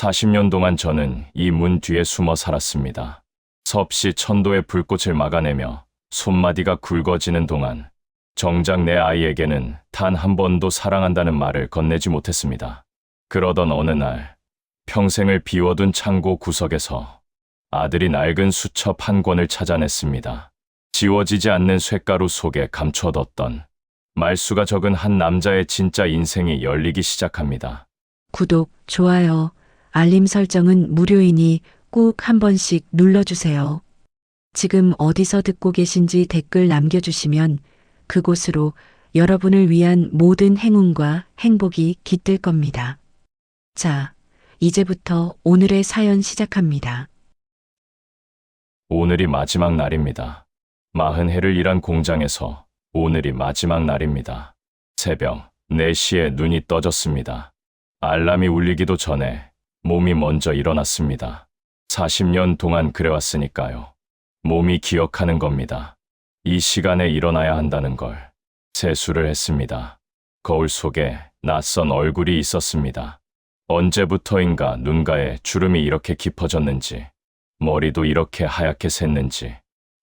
40년 동안 저는 이 문 뒤에 숨어 살았습니다. 섭씨 천도의 불꽃을 막아내며 손마디가 굵어지는 동안 정작 내 아이에게는 단 한 번도 사랑한다는 말을 건네지 못했습니다. 그러던 어느 날 평생을 비워둔 창고 구석에서 아들이 낡은 수첩 한 권을 찾아냈습니다. 지워지지 않는 쇳가루 속에 감춰뒀던 말수가 적은 한 남자의 진짜 인생이 열리기 시작합니다. 구독, 좋아요, 알림 설정은 무료이니 꼭 한 번씩 눌러주세요. 지금 어디서 듣고 계신지 댓글 남겨주시면 그곳으로 여러분을 위한 모든 행운과 행복이 깃들 겁니다. 자, 이제부터 오늘의 사연 시작합니다. 오늘이 마지막 날입니다. 40해를 일한 공장에서 오늘이 마지막 날입니다. 새벽 4시에 눈이 떠졌습니다. 알람이 울리기도 전에 몸이 먼저 일어났습니다. 40년 동안 그래왔으니까요. 몸이 기억하는 겁니다. 이 시간에 일어나야 한다는 걸 세수를 했습니다. 거울 속에 낯선 얼굴이 있었습니다. 언제부터인가 눈가에 주름이 이렇게 깊어졌는지 머리도 이렇게 하얗게 샜는지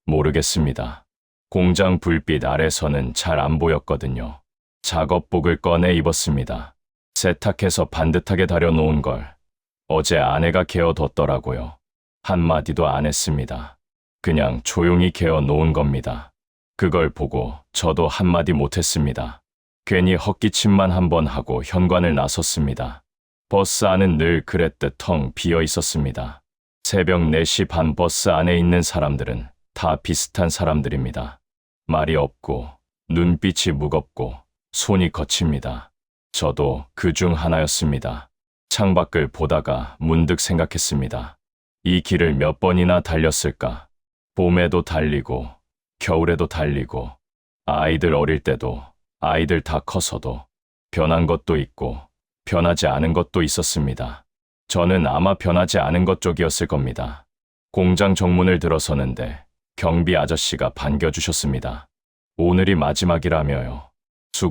모르겠습니다. 공장 불빛 아래서는 잘 안 보였거든요. 작업복을 꺼내 입었습니다. 세탁해서 반듯하게 다려놓은 걸 어제 아내가 개어뒀더라고요. 한마디도 안 했습니다. 그냥 조용히 개어놓은 겁니다. 그걸 보고 저도 한마디 못했습니다. 괜히 헛기침만 한번 하고 현관을 나섰습니다. 버스 안은 늘 그랬듯 텅 비어 있었습니다. 새벽 4시 반 버스 안에 있는 사람들은 다 비슷한 사람들입니다. 말이 없고 눈빛이 무겁고 손이 거칩니다. 저도 그 중 하나였습니다. 창밖을 보다가 문득 생각했습니다. 이 길을 몇 번이나 달렸을까? 봄에도 달리고 겨울에도 달리고 아이들 어릴 때도 아이들 다 커서도 변한 것도 있고 변하지 않은 것도 있었습니다. 저는 아마 변하지 않은 것 쪽이었을 겁니다. 공장 정문을 들어서는데 경비 아저씨가 반겨주셨습니다. 오늘이 마지막이라며요.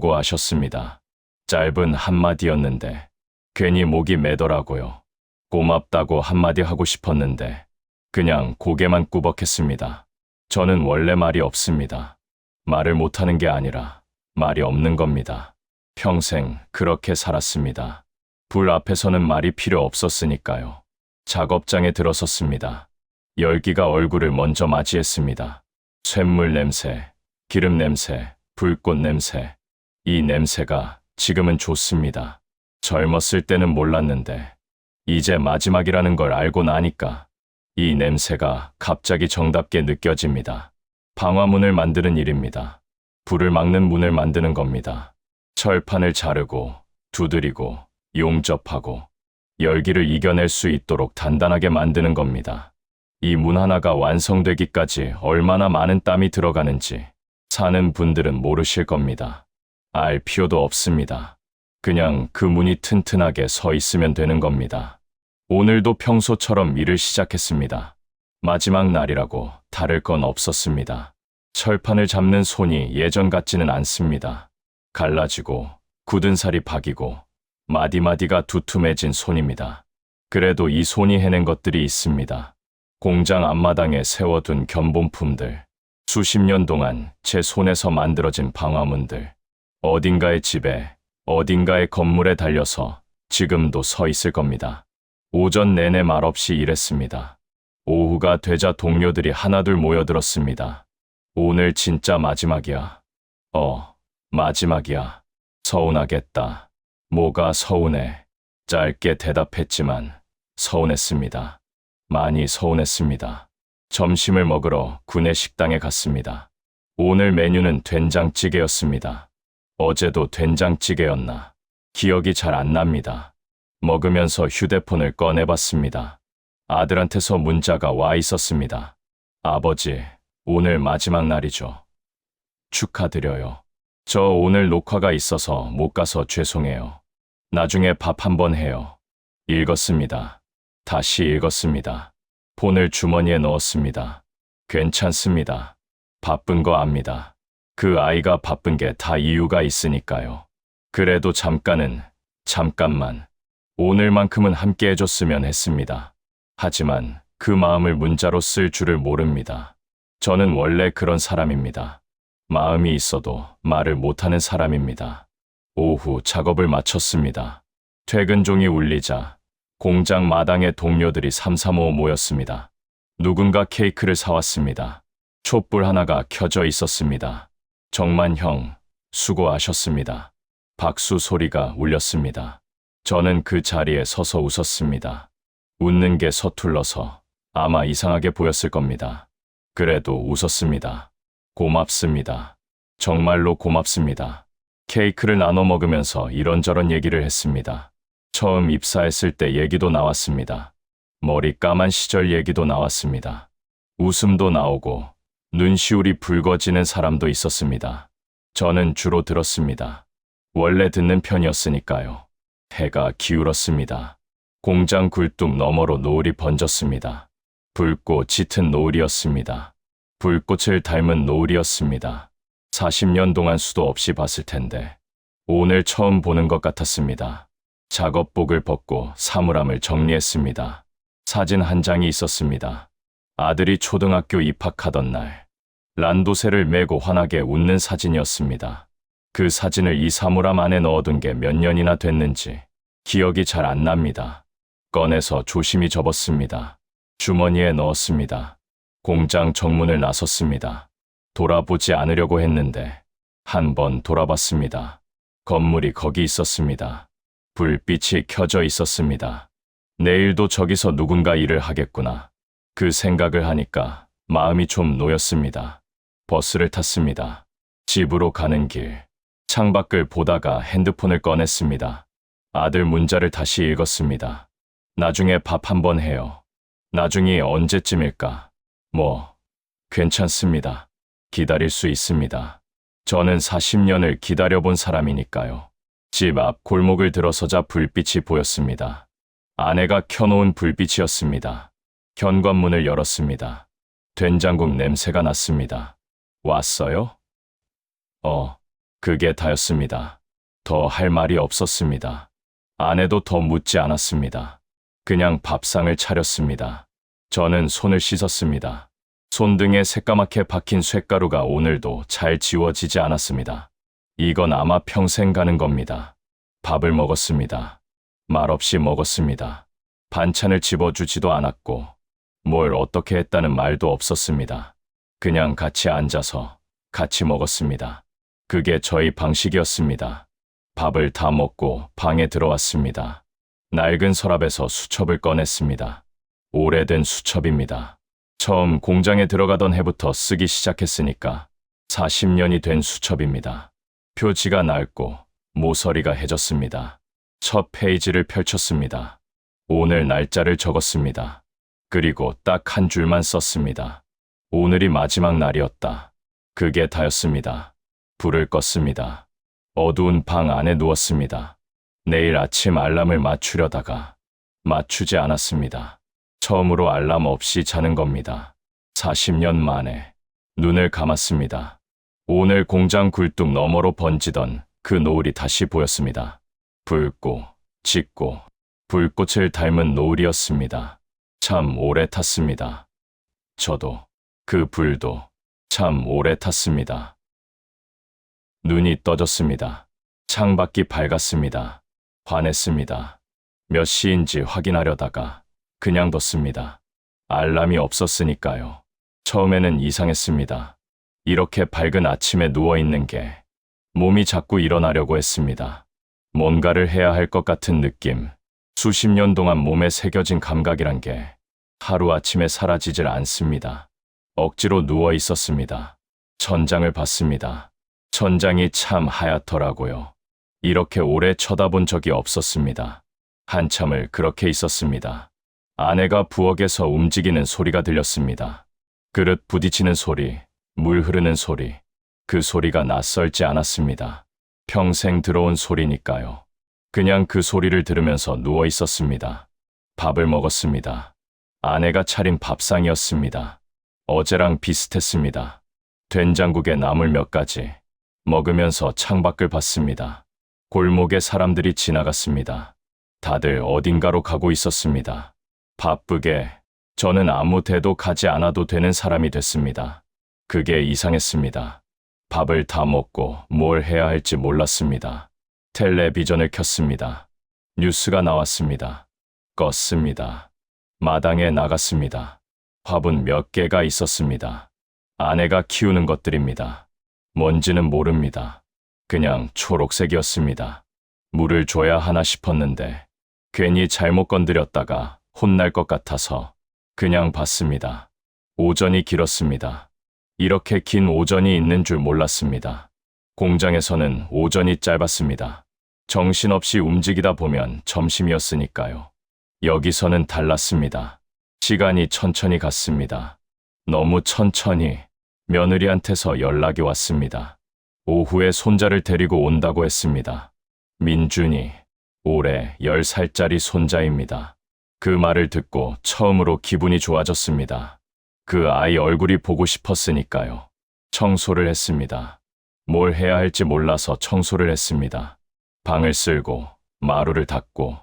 수고하셨습니다. 짧은 한마디였는데 괜히 목이 메더라고요. 고맙다고 한마디 하고 싶었는데 그냥 고개만 꾸벅했습니다. 저는 원래 말이 없습니다. 말을 못하는 게 아니라 말이 없는 겁니다. 평생 그렇게 살았습니다. 불 앞에서는 말이 필요 없었으니까요. 작업장에 들어섰습니다. 열기가 얼굴을 먼저 맞이했습니다. 쇳물 냄새, 기름 냄새, 불꽃 냄새. 이 냄새가 지금은 좋습니다. 젊었을 때는 몰랐는데 이제 마지막이라는 걸 알고 나니까 이 냄새가 갑자기 정답게 느껴집니다. 방화문을 만드는 일입니다. 불을 막는 문을 만드는 겁니다. 철판을 자르고 두드리고 용접하고 열기를 이겨낼 수 있도록 단단하게 만드는 겁니다. 이 문 하나가 완성되기까지 얼마나 많은 땀이 들어가는지 사는 분들은 모르실 겁니다. 알 필요도 없습니다. 그냥 그 문이 튼튼하게 서 있으면 되는 겁니다. 오늘도 평소처럼 일을 시작했습니다. 마지막 날이라고 다를 건 없었습니다. 철판을 잡는 손이 예전 같지는 않습니다. 갈라지고 굳은 살이 박이고 마디마디가 두툼해진 손입니다. 그래도 이 손이 해낸 것들이 있습니다. 공장 앞마당에 세워둔 견본품들, 수십 년 동안 제 손에서 만들어진 방화문들, 어딘가의 집에, 어딘가의 건물에 달려서 지금도 서 있을 겁니다. 오전 내내 말없이 일했습니다. 오후가 되자 동료들이 하나둘 모여들었습니다. 오늘 진짜 마지막이야. 마지막이야. 서운하겠다. 뭐가 서운해. 짧게 대답했지만 서운했습니다. 많이 서운했습니다. 점심을 먹으러 구내 식당에 갔습니다. 오늘 메뉴는 된장찌개였습니다. 어제도 된장찌개였나? 기억이 잘 안 납니다. 먹으면서 휴대폰을 꺼내봤습니다. 아들한테서 문자가 와 있었습니다. 아버지, 오늘 마지막 날이죠. 축하드려요. 저 오늘 녹화가 있어서 못 가서 죄송해요. 나중에 밥 한번 해요. 읽었습니다. 다시 읽었습니다. 폰을 주머니에 넣었습니다. 괜찮습니다. 바쁜 거 압니다. 그 아이가 바쁜 게 다 이유가 있으니까요. 그래도 잠깐만. 오늘만큼은 함께 해줬으면 했습니다. 하지만 그 마음을 문자로 쓸 줄을 모릅니다. 저는 원래 그런 사람입니다. 마음이 있어도 말을 못하는 사람입니다. 오후 작업을 마쳤습니다. 퇴근 종이 울리자 공장 마당에 동료들이 삼삼오오 모였습니다. 누군가 케이크를 사왔습니다. 촛불 하나가 켜져 있었습니다. 정만 형, 수고하셨습니다. 박수 소리가 울렸습니다. 저는 그 자리에 서서 웃었습니다. 웃는 게 서툴러서 아마 이상하게 보였을 겁니다. 그래도 웃었습니다. 고맙습니다. 정말로 고맙습니다. 케이크를 나눠 먹으면서 이런저런 얘기를 했습니다. 처음 입사했을 때 얘기도 나왔습니다. 머리 까만 시절 얘기도 나왔습니다. 웃음도 나오고 눈시울이 붉어지는 사람도 있었습니다. 저는 주로 들었습니다. 원래 듣는 편이었으니까요. 해가 기울었습니다. 공장 굴뚝 너머로 노을이 번졌습니다. 붉고 짙은 노을이었습니다. 불꽃을 닮은 노을이었습니다. 40년 동안 수도 없이 봤을 텐데 오늘 처음 보는 것 같았습니다. 작업복을 벗고 사물함을 정리했습니다. 사진 한 장이 있었습니다. 아들이 초등학교 입학하던 날 란도세를 메고 환하게 웃는 사진이었습니다. 그 사진을 이 사물함 안에 넣어둔 게 몇 년이나 됐는지 기억이 잘 안 납니다. 꺼내서 조심히 접었습니다. 주머니에 넣었습니다. 공장 정문을 나섰습니다. 돌아보지 않으려고 했는데 한 번 돌아봤습니다. 건물이 거기 있었습니다. 불빛이 켜져 있었습니다. 내일도 저기서 누군가 일을 하겠구나. 그 생각을 하니까 마음이 좀 놓였습니다. 버스를 탔습니다. 집으로 가는 길, 창밖을 보다가 핸드폰을 꺼냈습니다. 아들 문자를 다시 읽었습니다. 나중에 밥 한번 해요. 나중이 언제쯤일까? 괜찮습니다. 기다릴 수 있습니다. 저는 40년을 기다려본 사람이니까요. 집 앞 골목을 들어서자 불빛이 보였습니다. 아내가 켜놓은 불빛이었습니다. 현관문을 열었습니다. 된장국 냄새가 났습니다. 왔어요? 그게 다였습니다. 더 할 말이 없었습니다. 아내도 더 묻지 않았습니다. 그냥 밥상을 차렸습니다. 저는 손을 씻었습니다. 손등에 새까맣게 박힌 쇳가루가 오늘도 잘 지워지지 않았습니다. 이건 아마 평생 가는 겁니다. 밥을 먹었습니다. 말없이 먹었습니다. 반찬을 집어주지도 않았고 뭘 어떻게 했다는 말도 없었습니다. 그냥 같이 앉아서 같이 먹었습니다. 그게 저희 방식이었습니다. 밥을 다 먹고 방에 들어왔습니다. 낡은 서랍에서 수첩을 꺼냈습니다. 오래된 수첩입니다. 처음 공장에 들어가던 해부터 쓰기 시작했으니까 40년이 된 수첩입니다. 표지가 낡고 모서리가 해졌습니다. 첫 페이지를 펼쳤습니다. 오늘 날짜를 적었습니다. 그리고 딱 한 줄만 썼습니다. 오늘이 마지막 날이었다. 그게 다였습니다. 불을 껐습니다. 어두운 방 안에 누웠습니다. 내일 아침 알람을 맞추려다가 맞추지 않았습니다. 처음으로 알람 없이 자는 겁니다. 40년 만에 눈을 감았습니다. 오늘 공장 굴뚝 너머로 번지던 그 노을이 다시 보였습니다. 붉고 짙고 불꽃을 닮은 노을이었습니다. 참 오래 탔습니다. 저도 그 불도 참 오래 탔습니다. 눈이 떠졌습니다. 창밖이 밝았습니다. 화냈습니다. 몇 시인지 확인하려다가 그냥 뒀습니다. 알람이 없었으니까요. 처음에는 이상했습니다. 이렇게 밝은 아침에 누워있는 게 몸이 자꾸 일어나려고 했습니다. 뭔가를 해야 할 것 같은 느낌, 수십 년 동안 몸에 새겨진 감각이란 게 하루아침에 사라지질 않습니다. 억지로 누워 있었습니다. 천장을 봤습니다. 천장이 참 하얗더라고요. 이렇게 오래 쳐다본 적이 없었습니다. 한참을 그렇게 있었습니다. 아내가 부엌에서 움직이는 소리가 들렸습니다. 그릇 부딪히는 소리, 물 흐르는 소리. 그 소리가 낯설지 않았습니다. 평생 들어온 소리니까요. 그냥 그 소리를 들으면서 누워 있었습니다. 밥을 먹었습니다. 아내가 차린 밥상이었습니다. 어제랑 비슷했습니다. 된장국에 나물 몇 가지. 먹으면서 창밖을 봤습니다. 골목에 사람들이 지나갔습니다. 다들 어딘가로 가고 있었습니다. 바쁘게 저는 아무 데도 가지 않아도 되는 사람이 됐습니다. 그게 이상했습니다. 밥을 다 먹고 뭘 해야 할지 몰랐습니다. 텔레비전을 켰습니다. 뉴스가 나왔습니다. 껐습니다. 마당에 나갔습니다. 화분 몇 개가 있었습니다. 아내가 키우는 것들입니다. 뭔지는 모릅니다. 그냥 초록색이었습니다. 물을 줘야 하나 싶었는데 괜히 잘못 건드렸다가 혼날 것 같아서 그냥 봤습니다. 오전이 길었습니다. 이렇게 긴 오전이 있는 줄 몰랐습니다. 공장에서는 오전이 짧았습니다. 정신없이 움직이다 보면 점심이었으니까요. 여기서는 달랐습니다. 시간이 천천히 갔습니다. 너무 천천히. 며느리한테서 연락이 왔습니다. 오후에 손자를 데리고 온다고 했습니다. 민준이 올해 10살짜리 손자입니다. 그 말을 듣고 처음으로 기분이 좋아졌습니다. 그 아이 얼굴이 보고 싶었으니까요. 청소를 했습니다. 뭘 해야 할지 몰라서 청소를 했습니다. 방을 쓸고 마루를 닦고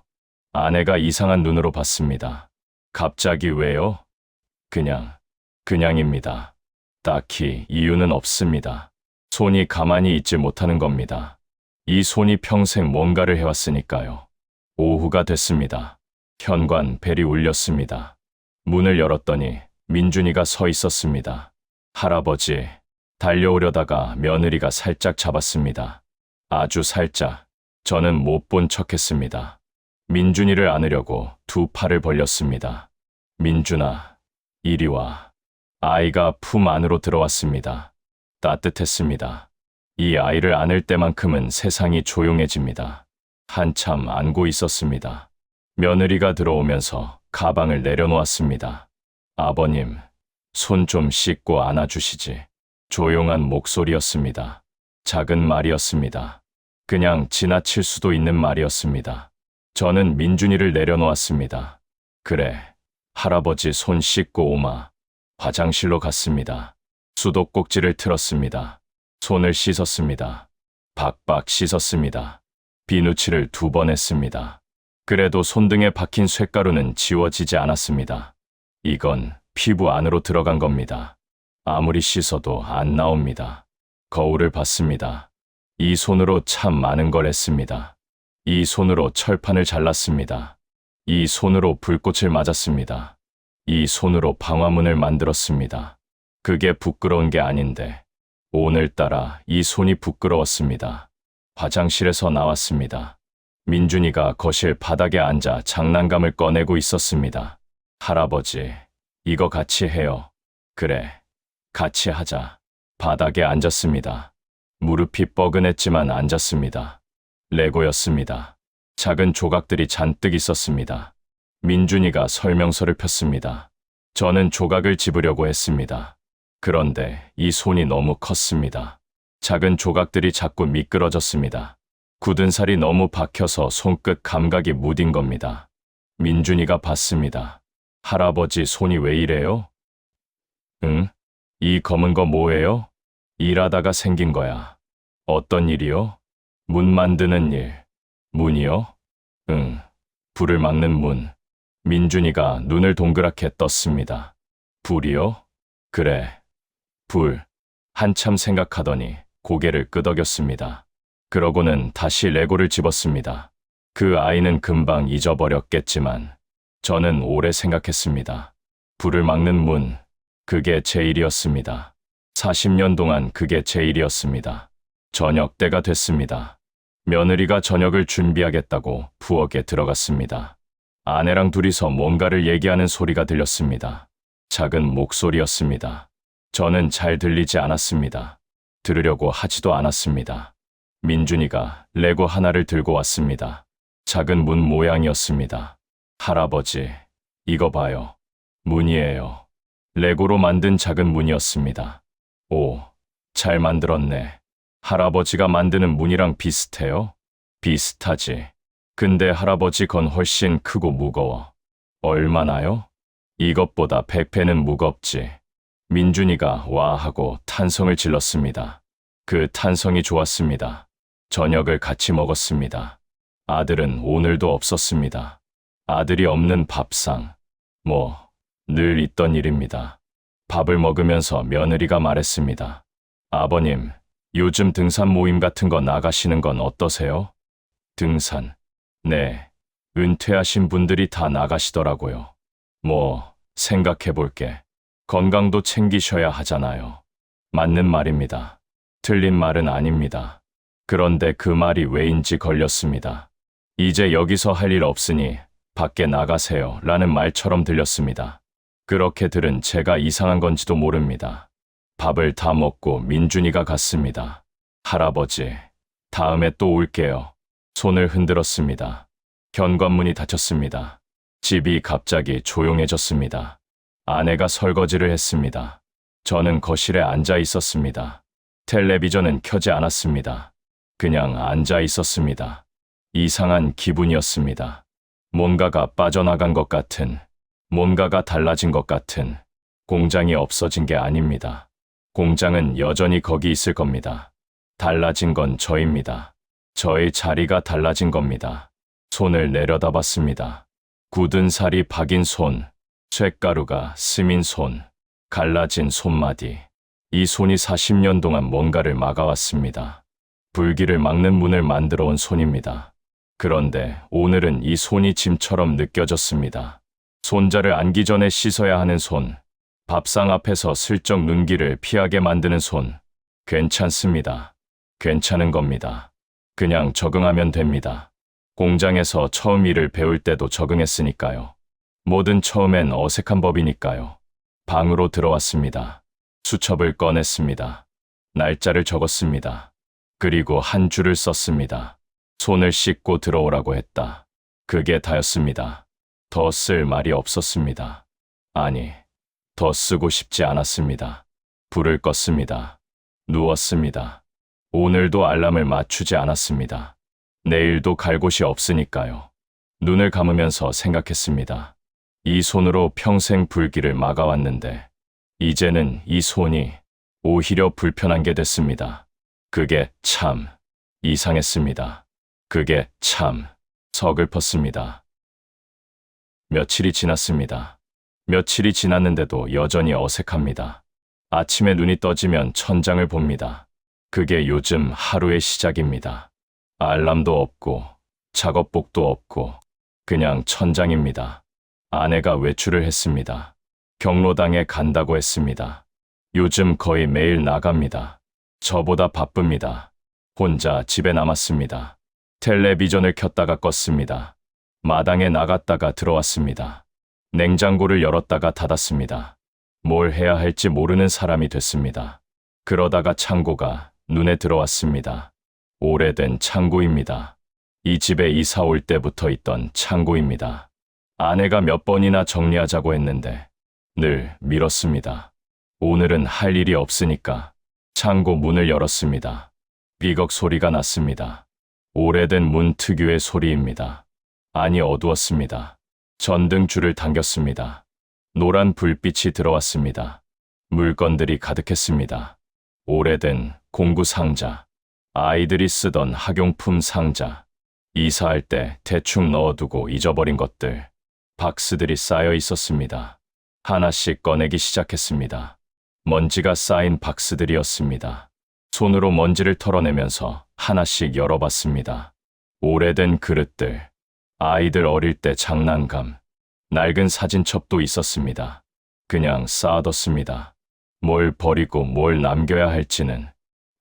아내가 이상한 눈으로 봤습니다. 갑자기 왜요? 그냥입니다. 딱히 이유는 없습니다. 손이 가만히 있지 못하는 겁니다. 이 손이 평생 뭔가를 해왔으니까요. 오후가 됐습니다. 현관 벨이 울렸습니다. 문을 열었더니 민준이가 서 있었습니다. 할아버지, 달려오려다가 며느리가 살짝 잡았습니다. 아주 살짝. 저는 못 본 척했습니다. 민준이를 안으려고 두 팔을 벌렸습니다. 민준아, 이리 와. 아이가 품 안으로 들어왔습니다. 따뜻했습니다. 이 아이를 안을 때만큼은 세상이 조용해집니다. 한참 안고 있었습니다. 며느리가 들어오면서 가방을 내려놓았습니다. 아버님, 손 좀 씻고 안아주시지. 조용한 목소리였습니다. 작은 말이었습니다. 그냥 지나칠 수도 있는 말이었습니다. 저는 민준이를 내려놓았습니다. 그래, 할아버지 손 씻고 오마. 화장실로 갔습니다. 수도꼭지를 틀었습니다. 손을 씻었습니다. 박박 씻었습니다. 비누칠을 2번 했습니다. 그래도 손등에 박힌 쇳가루는 지워지지 않았습니다. 이건 피부 안으로 들어간 겁니다. 아무리 씻어도 안 나옵니다. 거울을 봤습니다. 이 손으로 참 많은 걸 했습니다. 이 손으로 철판을 잘랐습니다. 이 손으로 불꽃을 맞았습니다. 이 손으로 방화문을 만들었습니다. 그게 부끄러운 게 아닌데 오늘따라 이 손이 부끄러웠습니다. 화장실에서 나왔습니다. 민준이가 거실 바닥에 앉아 장난감을 꺼내고 있었습니다. 할아버지, 이거 같이 해요. 그래, 같이 하자. 바닥에 앉았습니다. 무릎이 뻐근했지만 앉았습니다. 레고였습니다. 작은 조각들이 잔뜩 있었습니다. 민준이가 설명서를 폈습니다. 저는 조각을 집으려고 했습니다. 그런데 이 손이 너무 컸습니다. 작은 조각들이 자꾸 미끄러졌습니다. 굳은 살이 너무 박혀서 손끝 감각이 무딘 겁니다. 민준이가 봤습니다. 할아버지 손이 왜 이래요? 응? 이 검은 거 뭐예요? 일하다가 생긴 거야. 어떤 일이요? 문 만드는 일. 문이요? 응. 불을 막는 문. 민준이가 눈을 동그랗게 떴습니다. 불이요? 그래. 불. 한참 생각하더니 고개를 끄덕였습니다. 그러고는 다시 레고를 집었습니다. 그 아이는 금방 잊어버렸겠지만 저는 오래 생각했습니다. 불을 막는 문. 그게 제 일이었습니다. 40년 동안 그게 제 일이었습니다. 저녁 때가 됐습니다. 며느리가 저녁을 준비하겠다고 부엌에 들어갔습니다. 아내랑 둘이서 뭔가를 얘기하는 소리가 들렸습니다. 작은 목소리였습니다. 저는 잘 들리지 않았습니다. 들으려고 하지도 않았습니다. 민준이가 레고 하나를 들고 왔습니다. 작은 문 모양이었습니다. 할아버지, 이거 봐요. 문이에요. 레고로 만든 작은 문이었습니다. 오, 잘 만들었네. 할아버지가 만드는 문이랑 비슷해요? 비슷하지. 근데 할아버지 건 훨씬 크고 무거워. 얼마나요? 이것보다 100배는 무겁지. 민준이가 와 하고 탄성을 질렀습니다. 그 탄성이 좋았습니다. 저녁을 같이 먹었습니다. 아들은 오늘도 없었습니다. 아들이 없는 밥상. 늘 있던 일입니다. 밥을 먹으면서 며느리가 말했습니다. 아버님, 요즘 등산 모임 같은 거 나가시는 건 어떠세요? 등산. 네, 은퇴하신 분들이 다 나가시더라고요. 생각해 볼게. 건강도 챙기셔야 하잖아요. 맞는 말입니다. 틀린 말은 아닙니다. 그런데 그 말이 왜인지 걸렸습니다. 이제 여기서 할 일 없으니 밖에 나가세요 라는 말처럼 들렸습니다. 그렇게 들은 제가 이상한 건지도 모릅니다. 밥을 다 먹고 민준이가 갔습니다. 할아버지, 다음에 또 올게요. 손을 흔들었습니다. 현관문이 닫혔습니다. 집이 갑자기 조용해졌습니다. 아내가 설거지를 했습니다. 저는 거실에 앉아 있었습니다. 텔레비전은 켜지 않았습니다. 그냥 앉아 있었습니다. 이상한 기분이었습니다. 뭔가가 빠져나간 것 같은, 뭔가가 달라진 것 같은. 공장이 없어진 게 아닙니다. 공장은 여전히 거기 있을 겁니다. 달라진 건 저입니다. 저의 자리가 달라진 겁니다. 손을 내려다봤습니다. 굳은 살이 박인 손, 쇳가루가 스민 손, 갈라진 손마디. 이 손이 40년 동안 뭔가를 막아왔습니다. 불길을 막는 문을 만들어 온 손입니다. 그런데 오늘은 이 손이 짐처럼 느껴졌습니다. 손자를 안기 전에 씻어야 하는 손, 밥상 앞에서 슬쩍 눈길을 피하게 만드는 손. 괜찮습니다. 괜찮은 겁니다. 그냥 적응하면 됩니다. 공장에서 처음 일을 배울 때도 적응했으니까요. 뭐든 처음엔 어색한 법이니까요. 방으로 들어왔습니다. 수첩을 꺼냈습니다. 날짜를 적었습니다. 그리고 한 줄을 썼습니다. 손을 씻고 들어오라고 했다. 그게 다였습니다. 더 쓸 말이 없었습니다. 아니, 더 쓰고 싶지 않았습니다. 불을 껐습니다. 누웠습니다. 오늘도 알람을 맞추지 않았습니다. 내일도 갈 곳이 없으니까요. 눈을 감으면서 생각했습니다. 이 손으로 평생 불길을 막아왔는데 이제는 이 손이 오히려 불편한 게 됐습니다. 그게 참 이상했습니다. 그게 참 서글펐습니다. 며칠이 지났습니다. 며칠이 지났는데도 여전히 어색합니다. 아침에 눈이 떠지면 천장을 봅니다. 그게 요즘 하루의 시작입니다. 알람도 없고 작업복도 없고 그냥 천장입니다. 아내가 외출을 했습니다. 경로당에 간다고 했습니다. 요즘 거의 매일 나갑니다. 저보다 바쁩니다. 혼자 집에 남았습니다. 텔레비전을 켰다가 껐습니다. 마당에 나갔다가 들어왔습니다. 냉장고를 열었다가 닫았습니다. 뭘 해야 할지 모르는 사람이 됐습니다. 그러다가 창고가 눈에 들어왔습니다. 오래된 창고입니다. 이 집에 이사 올 때부터 있던 창고입니다. 아내가 몇 번이나 정리하자고 했는데 늘 미뤘습니다. 오늘은 할 일이 없으니까 창고 문을 열었습니다. 삐걱 소리가 났습니다. 오래된 문 특유의 소리입니다. 안이 어두웠습니다. 전등줄을 당겼습니다. 노란 불빛이 들어왔습니다. 물건들이 가득했습니다. 오래된 공구 상자, 아이들이 쓰던 학용품 상자, 이사할 때 대충 넣어두고 잊어버린 것들, 박스들이 쌓여 있었습니다. 하나씩 꺼내기 시작했습니다. 먼지가 쌓인 박스들이었습니다. 손으로 먼지를 털어내면서 하나씩 열어봤습니다. 오래된 그릇들, 아이들 어릴 때 장난감, 낡은 사진첩도 있었습니다. 그냥 쌓아뒀습니다. 뭘 버리고 뭘 남겨야 할지는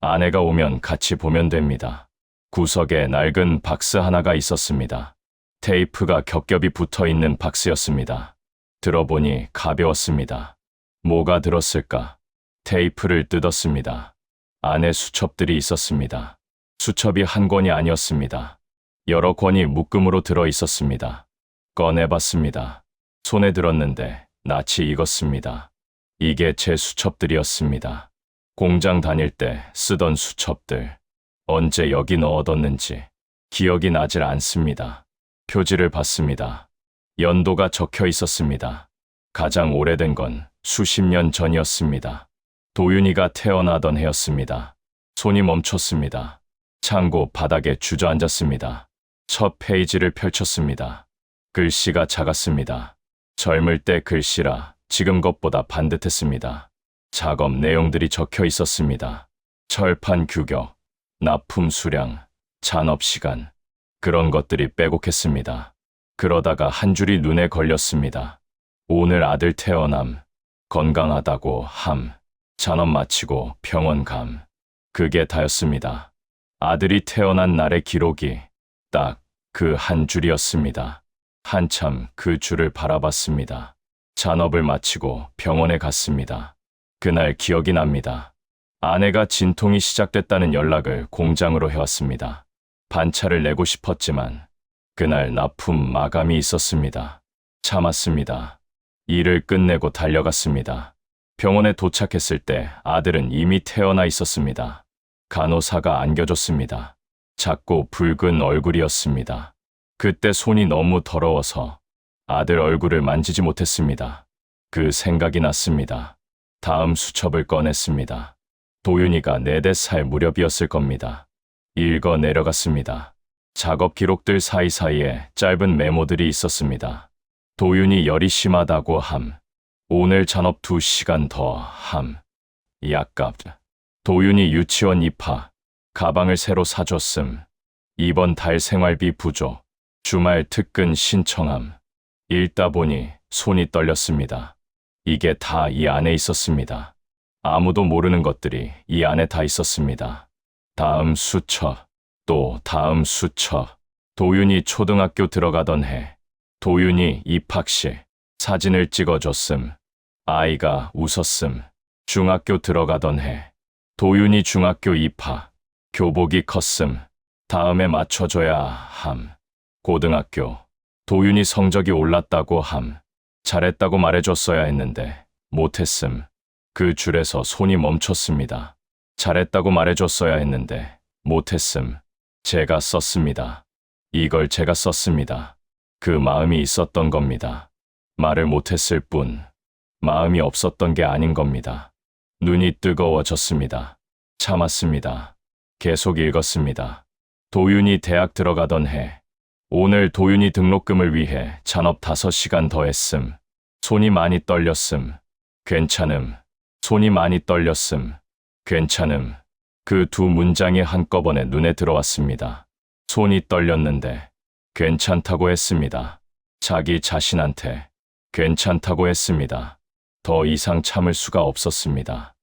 아내가 오면 같이 보면 됩니다. 구석에 낡은 박스 하나가 있었습니다. 테이프가 겹겹이 붙어 있는 박스였습니다. 들어보니 가벼웠습니다. 뭐가 들었을까? 테이프를 뜯었습니다. 안에 수첩들이 있었습니다. 수첩이 한 권이 아니었습니다. 여러 권이 묶음으로 들어 있었습니다. 꺼내봤습니다. 손에 들었는데 낯이 익었습니다. 이게 제 수첩들이었습니다. 공장 다닐 때 쓰던 수첩들. 언제 여기 넣어뒀는지 기억이 나질 않습니다. 표지를 봤습니다. 연도가 적혀 있었습니다. 가장 오래된 건 수십 년 전이었습니다. 도윤이가 태어나던 해였습니다. 손이 멈췄습니다. 창고 바닥에 주저앉았습니다. 첫 페이지를 펼쳤습니다. 글씨가 작았습니다. 젊을 때 글씨라 지금 것보다 반듯했습니다. 작업 내용들이 적혀 있었습니다. 철판 규격, 납품 수량, 잔업 시간, 그런 것들이 빼곡했습니다. 그러다가 한 줄이 눈에 걸렸습니다. 오늘 아들 태어남, 건강하다고 함, 잔업 마치고 병원 감. 그게 다였습니다. 아들이 태어난 날의 기록이 딱 그 한 줄이었습니다. 한참 그 줄을 바라봤습니다. 잔업을 마치고 병원에 갔습니다. 그날 기억이 납니다. 아내가 진통이 시작됐다는 연락을 공장으로 해왔습니다. 반차를 내고 싶었지만 그날 납품 마감이 있었습니다. 참았습니다. 일을 끝내고 달려갔습니다. 병원에 도착했을 때 아들은 이미 태어나 있었습니다. 간호사가 안겨줬습니다. 작고 붉은 얼굴이었습니다. 그때 손이 너무 더러워서 아들 얼굴을 만지지 못했습니다. 그 생각이 났습니다. 다음 수첩을 꺼냈습니다. 도윤이가 4-5살 무렵이었을 겁니다. 읽어 내려갔습니다. 작업 기록들 사이사이에 짧은 메모들이 있었습니다. 도윤이 열이 심하다고 함. 오늘 잔업 2시간 더 함. 약값. 도윤이 유치원 입학. 가방을 새로 사줬음. 이번 달 생활비 부족. 주말 특근 신청함. 읽다 보니 손이 떨렸습니다. 이게 다 이 안에 있었습니다. 아무도 모르는 것들이 이 안에 다 있었습니다. 다음 수첩, 또 다음 수첩. 도윤이 초등학교 들어가던 해. 도윤이 입학식. 사진을 찍어줬음. 아이가 웃었음. 중학교 들어가던 해. 도윤이 중학교 입학. 교복이 컸음. 다음에 맞춰줘야 함. 고등학교. 도윤이 성적이 올랐다고 함. 잘했다고 말해줬어야 했는데 못했음. 그 줄에서 손이 멈췄습니다. 잘했다고 말해줬어야 했는데 못했음. 제가 썼습니다. 이걸 제가 썼습니다. 그 마음이 있었던 겁니다. 말을 못했을 뿐 마음이 없었던 게 아닌 겁니다. 눈이 뜨거워졌습니다. 참았습니다. 계속 읽었습니다. 도윤이 대학 들어가던 해. 오늘 도윤이 등록금을 위해 잔업 5시간 더 했음. 손이 많이 떨렸음. 괜찮음. 손이 많이 떨렸음. 괜찮음. 그 두 문장이 한꺼번에 눈에 들어왔습니다. 손이 떨렸는데 괜찮다고 했습니다. 자기 자신한테 괜찮다고 했습니다. 더 이상 참을 수가 없었습니다.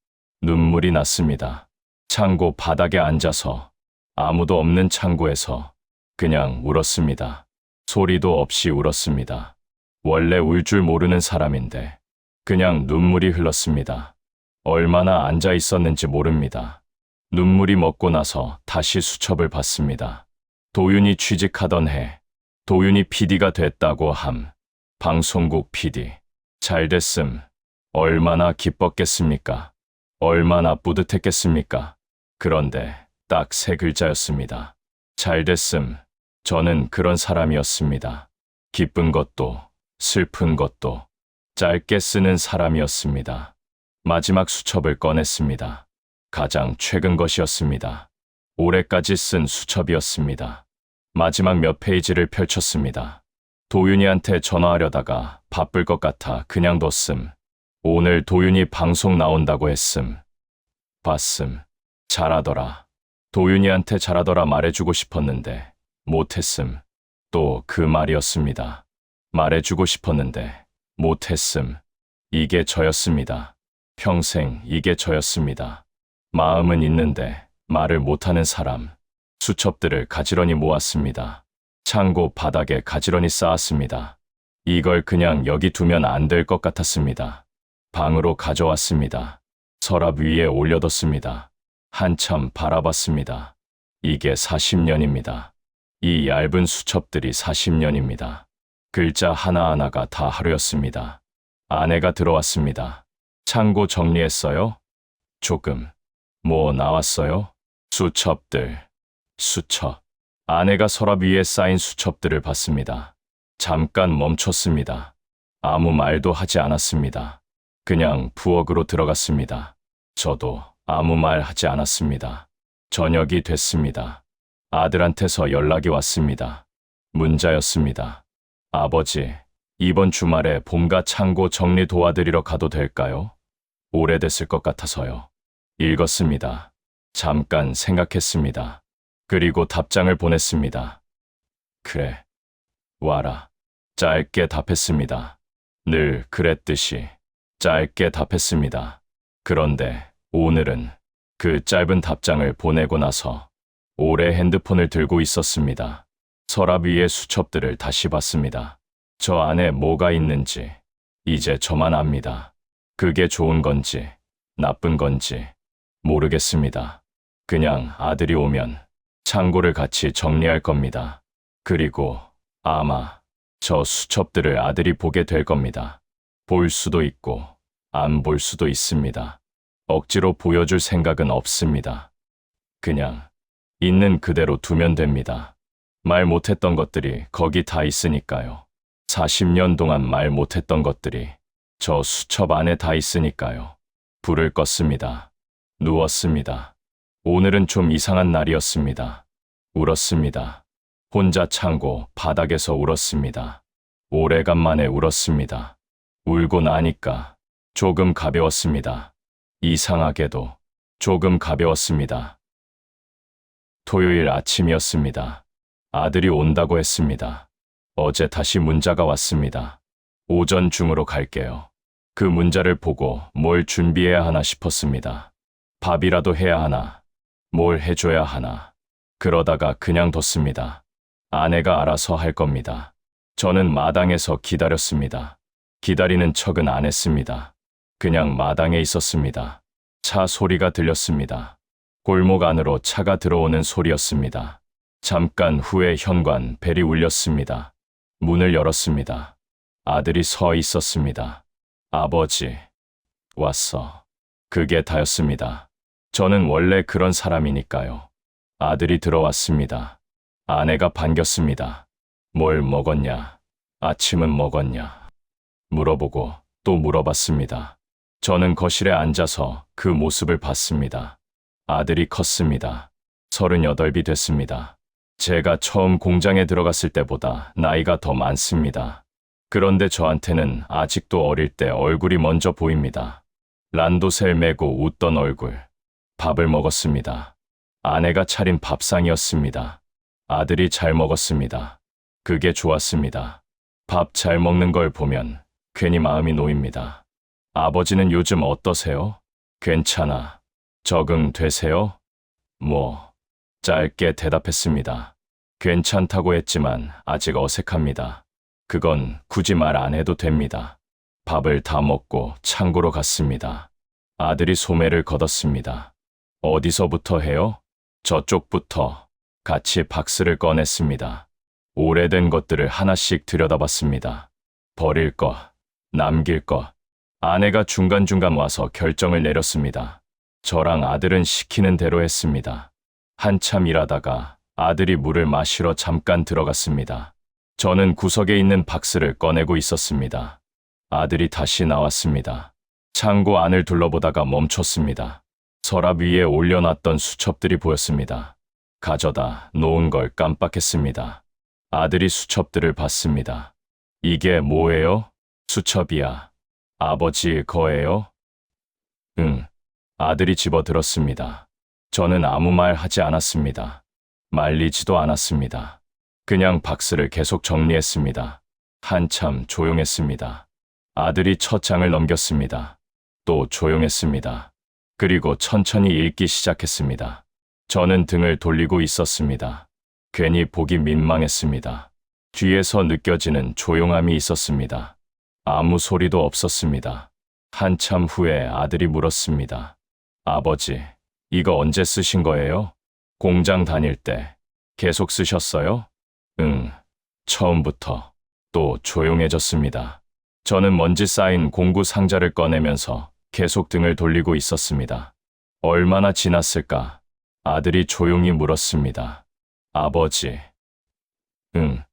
눈물이 났습니다. 창고 바닥에 앉아서 아무도 없는 창고에서 그냥 울었습니다. 소리도 없이 울었습니다. 원래 울 줄 모르는 사람인데 그냥 눈물이 흘렀습니다. 얼마나 앉아 있었는지 모릅니다. 눈물이 먹고 나서 다시 수첩을 봤습니다. 도윤이 취직하던 해. 도윤이 PD가 됐다고 함. 방송국 PD. 잘 됐음. 얼마나 기뻤겠습니까? 얼마나 뿌듯했겠습니까? 그런데 딱 3글자였습니다. 잘 됐음. 저는 그런 사람이었습니다. 기쁜 것도 슬픈 것도 짧게 쓰는 사람이었습니다. 마지막 수첩을 꺼냈습니다. 가장 최근 것이었습니다. 올해까지 쓴 수첩이었습니다. 마지막 몇 페이지를 펼쳤습니다. 도윤이한테 전화하려다가 바쁠 것 같아 그냥 뒀음. 오늘 도윤이 방송 나온다고 했음. 봤음. 잘하더라. 도윤이한테 잘하더라 말해주고 싶었는데 못했음. 또 그 말이었습니다. 말해주고 싶었는데 못했음. 이게 저였습니다. 평생 이게 저였습니다. 마음은 있는데 말을 못하는 사람. 수첩들을 가지런히 모았습니다. 창고 바닥에 가지런히 쌓았습니다. 이걸 그냥 여기 두면 안 될 것 같았습니다. 방으로 가져왔습니다. 서랍 위에 올려뒀습니다. 한참 바라봤습니다. 이게 40년입니다. 이 얇은 수첩들이 40년입니다. 글자 하나하나가 다 하루였습니다. 아내가 들어왔습니다. 창고 정리했어요? 조금. 뭐 나왔어요? 수첩들. 수첩. 아내가 서랍 위에 쌓인 수첩들을 봤습니다. 잠깐 멈췄습니다. 아무 말도 하지 않았습니다. 그냥 부엌으로 들어갔습니다. 저도 아무 말 하지 않았습니다. 저녁이 됐습니다. 아들한테서 연락이 왔습니다. 문자였습니다. 아버지, 이번 주말에 봄가 창고 정리 도와드리러 가도 될까요? 오래됐을 것 같아서요. 읽었습니다. 잠깐 생각했습니다. 그리고 답장을 보냈습니다. 그래, 와라. 짧게 답했습니다. 늘 그랬듯이 짧게 답했습니다. 그런데 오늘은 그 짧은 답장을 보내고 나서 오래 핸드폰을 들고 있었습니다. 서랍 위의 수첩들을 다시 봤습니다. 저 안에 뭐가 있는지 이제 저만 압니다. 그게 좋은 건지 나쁜 건지 모르겠습니다. 그냥 아들이 오면 창고를 같이 정리할 겁니다. 그리고 아마 저 수첩들을 아들이 보게 될 겁니다. 볼 수도 있고 안 볼 수도 있습니다. 억지로 보여줄 생각은 없습니다. 그냥 있는 그대로 두면 됩니다. 말 못했던 것들이 거기 다 있으니까요. 40년 동안 말 못했던 것들이 저 수첩 안에 다 있으니까요. 불을 껐습니다. 누웠습니다. 오늘은 좀 이상한 날이었습니다. 울었습니다. 혼자 창고 바닥에서 울었습니다. 오래간만에 울었습니다. 울고 나니까 조금 가벼웠습니다. 이상하게도 조금 가벼웠습니다. 토요일 아침이었습니다. 아들이 온다고 했습니다. 어제 다시 문자가 왔습니다. 오전 중으로 갈게요. 그 문자를 보고 뭘 준비해야 하나 싶었습니다. 밥이라도 해야 하나, 뭘 해줘야 하나. 그러다가 그냥 뒀습니다. 아내가 알아서 할 겁니다. 저는 마당에서 기다렸습니다. 기다리는 척은 안 했습니다. 그냥 마당에 있었습니다. 차 소리가 들렸습니다. 골목 안으로 차가 들어오는 소리였습니다. 잠깐 후에 현관 벨이 울렸습니다. 문을 열었습니다. 아들이 서 있었습니다. 아버지, 왔어. 그게 다였습니다. 저는 원래 그런 사람이니까요. 아들이 들어왔습니다. 아내가 반겼습니다. 뭘 먹었냐? 아침은 먹었냐? 물어보고 또 물어봤습니다. 저는 거실에 앉아서 그 모습을 봤습니다. 아들이 컸습니다. 38이 됐습니다. 제가 처음 공장에 들어갔을 때보다 나이가 더 많습니다. 그런데 저한테는 아직도 어릴 때 얼굴이 먼저 보입니다. 란도셀 메고 웃던 얼굴. 밥을 먹었습니다. 아내가 차린 밥상이었습니다. 아들이 잘 먹었습니다. 그게 좋았습니다. 밥 잘 먹는 걸 보면 괜히 마음이 놓입니다. 아버지는 요즘 어떠세요? 괜찮아. 적응되세요? 짧게 대답했습니다. 괜찮다고 했지만 아직 어색합니다. 그건 굳이 말 안 해도 됩니다. 밥을 다 먹고 창고로 갔습니다. 아들이 소매를 걷었습니다. 어디서부터 해요? 저쪽부터. 같이 박스를 꺼냈습니다. 오래된 것들을 하나씩 들여다봤습니다. 버릴 것, 남길 것. 아내가 중간중간 와서 결정을 내렸습니다. 저랑 아들은 시키는 대로 했습니다. 한참 일하다가 아들이 물을 마시러 잠깐 들어갔습니다. 저는 구석에 있는 박스를 꺼내고 있었습니다. 아들이 다시 나왔습니다. 창고 안을 둘러보다가 멈췄습니다. 서랍 위에 올려놨던 수첩들이 보였습니다. 가져다 놓은 걸 깜빡했습니다. 아들이 수첩들을 봤습니다. 이게 뭐예요? 수첩이야. 아버지 거예요? 응. 아들이 집어들었습니다. 저는 아무 말 하지 않았습니다. 말리지도 않았습니다. 그냥 박스를 계속 정리했습니다. 한참 조용했습니다. 아들이 첫 장을 넘겼습니다. 또 조용했습니다. 그리고 천천히 읽기 시작했습니다. 저는 등을 돌리고 있었습니다. 괜히 보기 민망했습니다. 뒤에서 느껴지는 조용함이 있었습니다. 아무 소리도 없었습니다. 한참 후에 아들이 물었습니다. 아버지, 이거 언제 쓰신 거예요? 공장 다닐 때 계속 쓰셨어요? 응, 처음부터. 또 조용해졌습니다. 저는 먼지 쌓인 공구 상자를 꺼내면서 계속 등을 돌리고 있었습니다. 얼마나 지났을까? 아들이 조용히 물었습니다. 아버지. 응,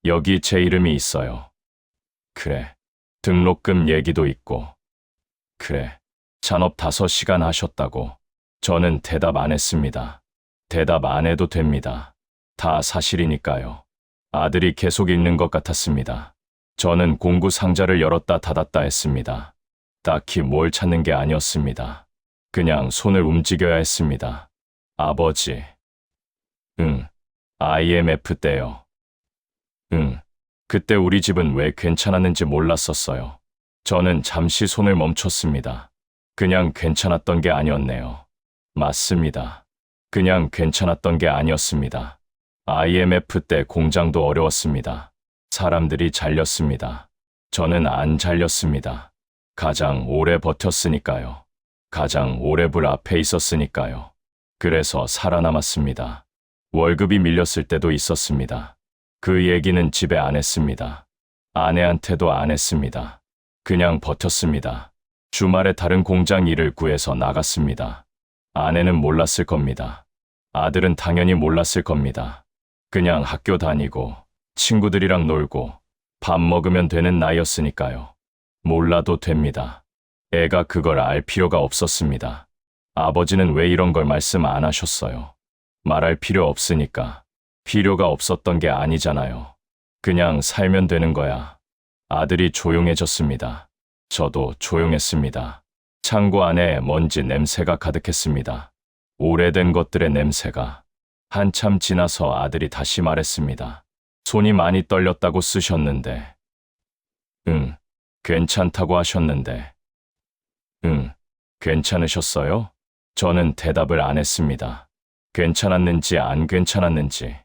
여기 제 이름이 있어요. 그래, 등록금 얘기도 있고. 그래, 잔업 5시간 하셨다고. 저는 대답 안 했습니다. 대답 안 해도 됩니다. 다 사실이니까요. 아들이 계속 읽는 것 같았습니다. 저는 공구 상자를 열었다 닫았다 했습니다. 딱히 뭘 찾는 게 아니었습니다. 그냥 손을 움직여야 했습니다. 아버지. 응. IMF 때요. 응. 그때 우리 집은 왜 괜찮았는지 몰랐었어요. 저는 잠시 손을 멈췄습니다. 그냥 괜찮았던 게 아니었네요. 맞습니다. 그냥 괜찮았던 게 아니었습니다. IMF 때 공장도 어려웠습니다. 사람들이 잘렸습니다. 저는 안 잘렸습니다. 가장 오래 버텼으니까요. 가장 오래 불 앞에 있었으니까요. 그래서 살아남았습니다. 월급이 밀렸을 때도 있었습니다. 그 얘기는 집에 안 했습니다. 아내한테도 안 했습니다. 그냥 버텼습니다. 주말에 다른 공장 일을 구해서 나갔습니다. 아내는 몰랐을 겁니다. 아들은 당연히 몰랐을 겁니다. 그냥 학교 다니고 친구들이랑 놀고 밥 먹으면 되는 나이였으니까요. 몰라도 됩니다. 애가 그걸 알 필요가 없었습니다. 아버지는 왜 이런 걸 말씀 안 하셨어요? 말할 필요 없으니까. 필요가 없었던 게 아니잖아요. 그냥 살면 되는 거야. 아들이 조용해졌습니다. 저도 조용했습니다. 창고 안에 먼지 냄새가 가득했습니다. 오래된 것들의 냄새가. 한참 지나서 아들이 다시 말했습니다. 손이 많이 떨렸다고 쓰셨는데. 응, 괜찮다고 하셨는데. 응, 괜찮으셨어요? 저는 대답을 안 했습니다. 괜찮았는지 안 괜찮았는지.